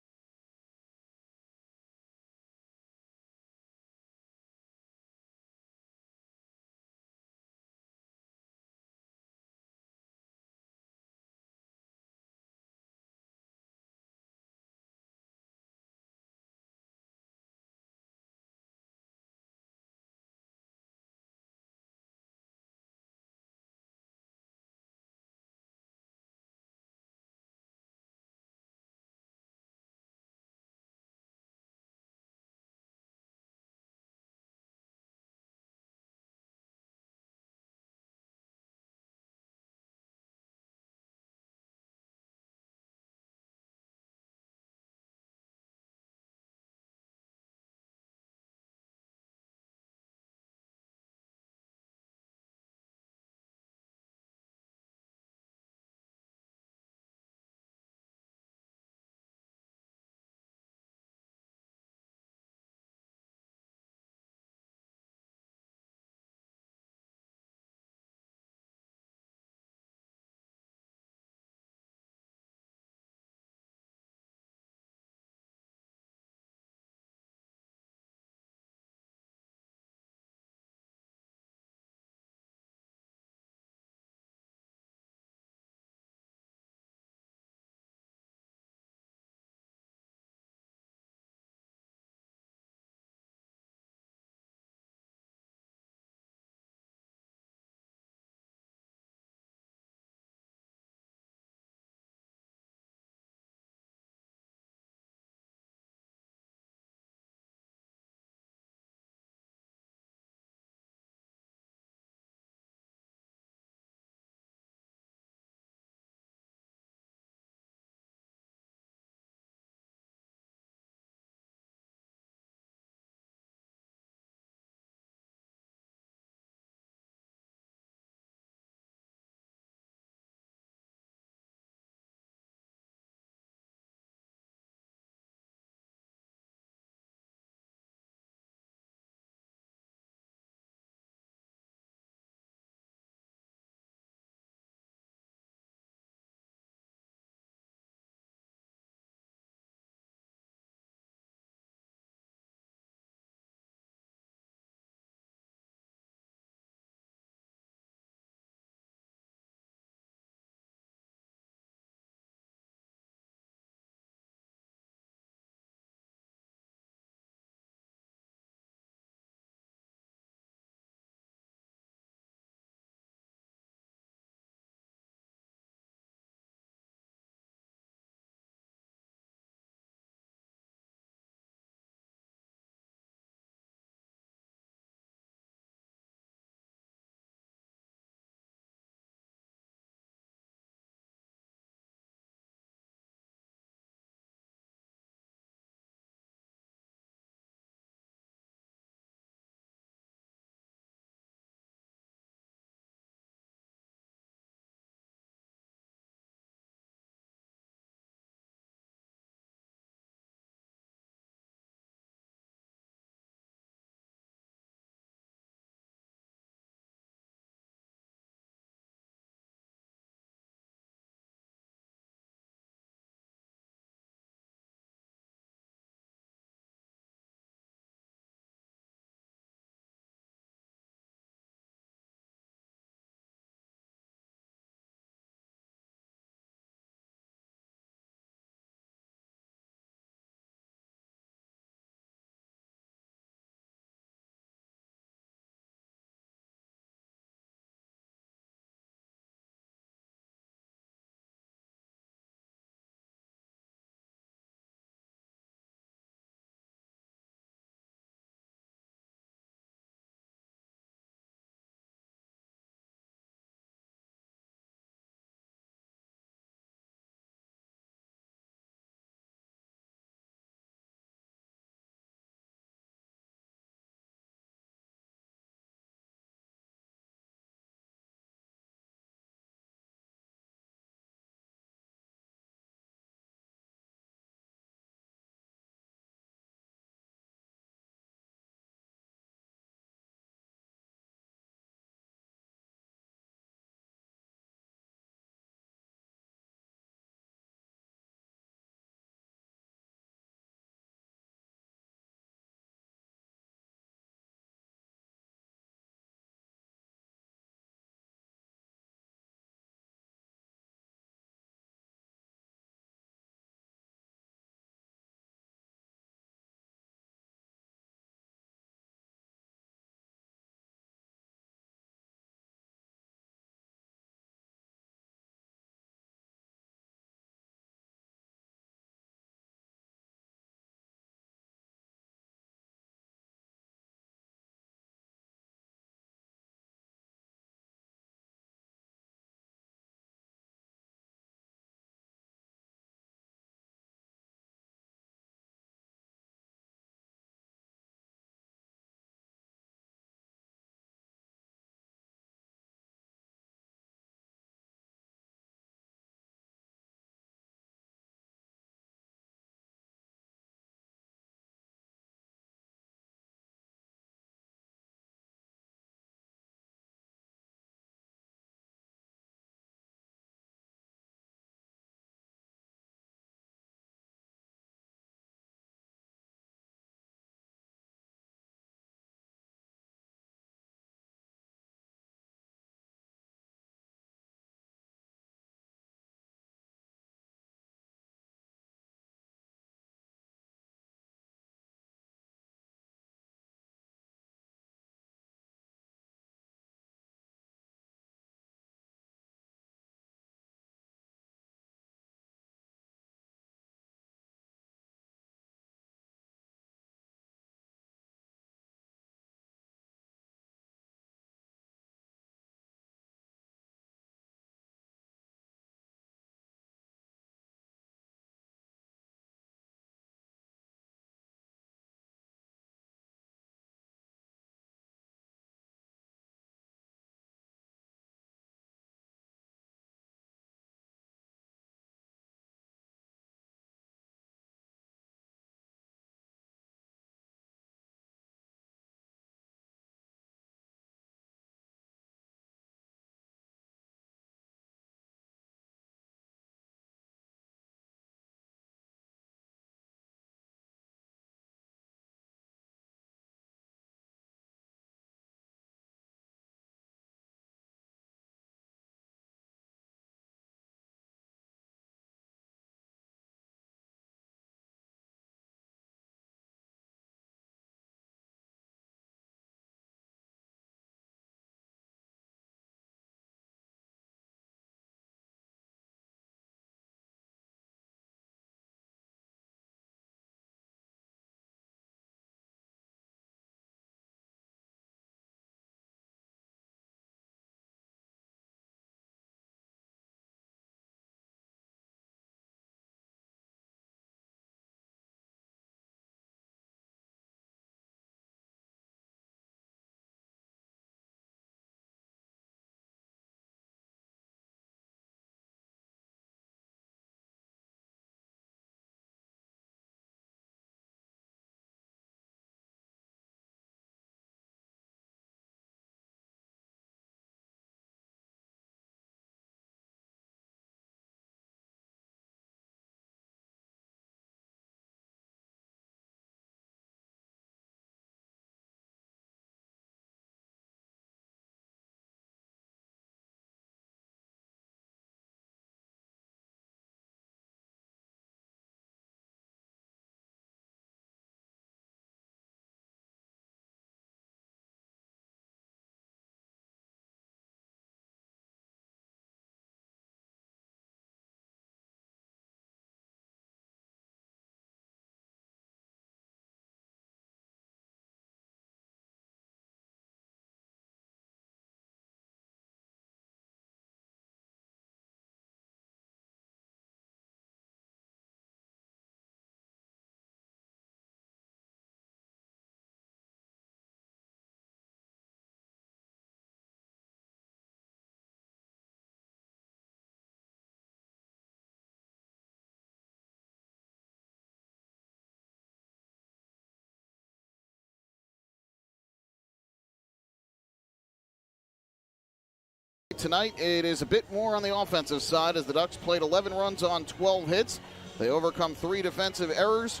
tonight it is a bit more on the offensive side as the Ducks played 11 runs on 12 hits. They overcome 3 defensive errors.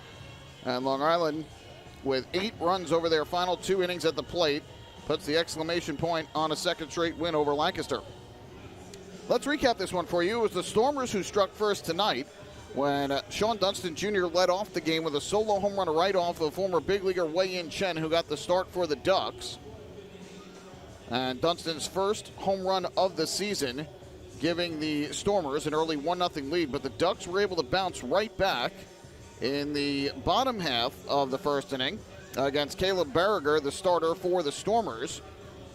And Long Island, with 8 runs over their final 2 innings at the plate, puts the exclamation point on a second straight win over Lancaster. Let's recap this one for you. It was the Stormers who struck first tonight when Sean Dunston Jr. led off the game with a solo home run right off of former big leaguer Wei-Yin Chen, who got the start for the Ducks. And Dunstan's first home run of the season, giving the Stormers an early 1-0 lead. But the Ducks were able to bounce right back in the bottom half of the first inning against Caleb Berriger, the starter for the Stormers,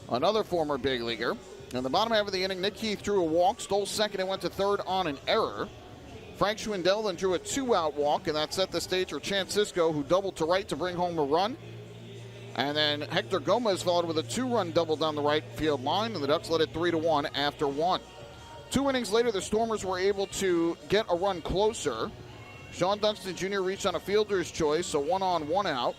another former big leaguer. In the bottom half of the inning, Nick Heath drew a walk, stole second, and went to third on an error. Frank Schwindel then drew a 2-out walk, and that set the stage for Chance Cisco, who doubled to right to bring home a run. And then Hector Gomez followed with a 2-run double down the right field line, and the Ducks led it 3-1 after 1. 2 innings later, the Stormers were able to get a run closer. Sean Dunston Jr. reached on a fielder's choice, so 1 on, 1 out.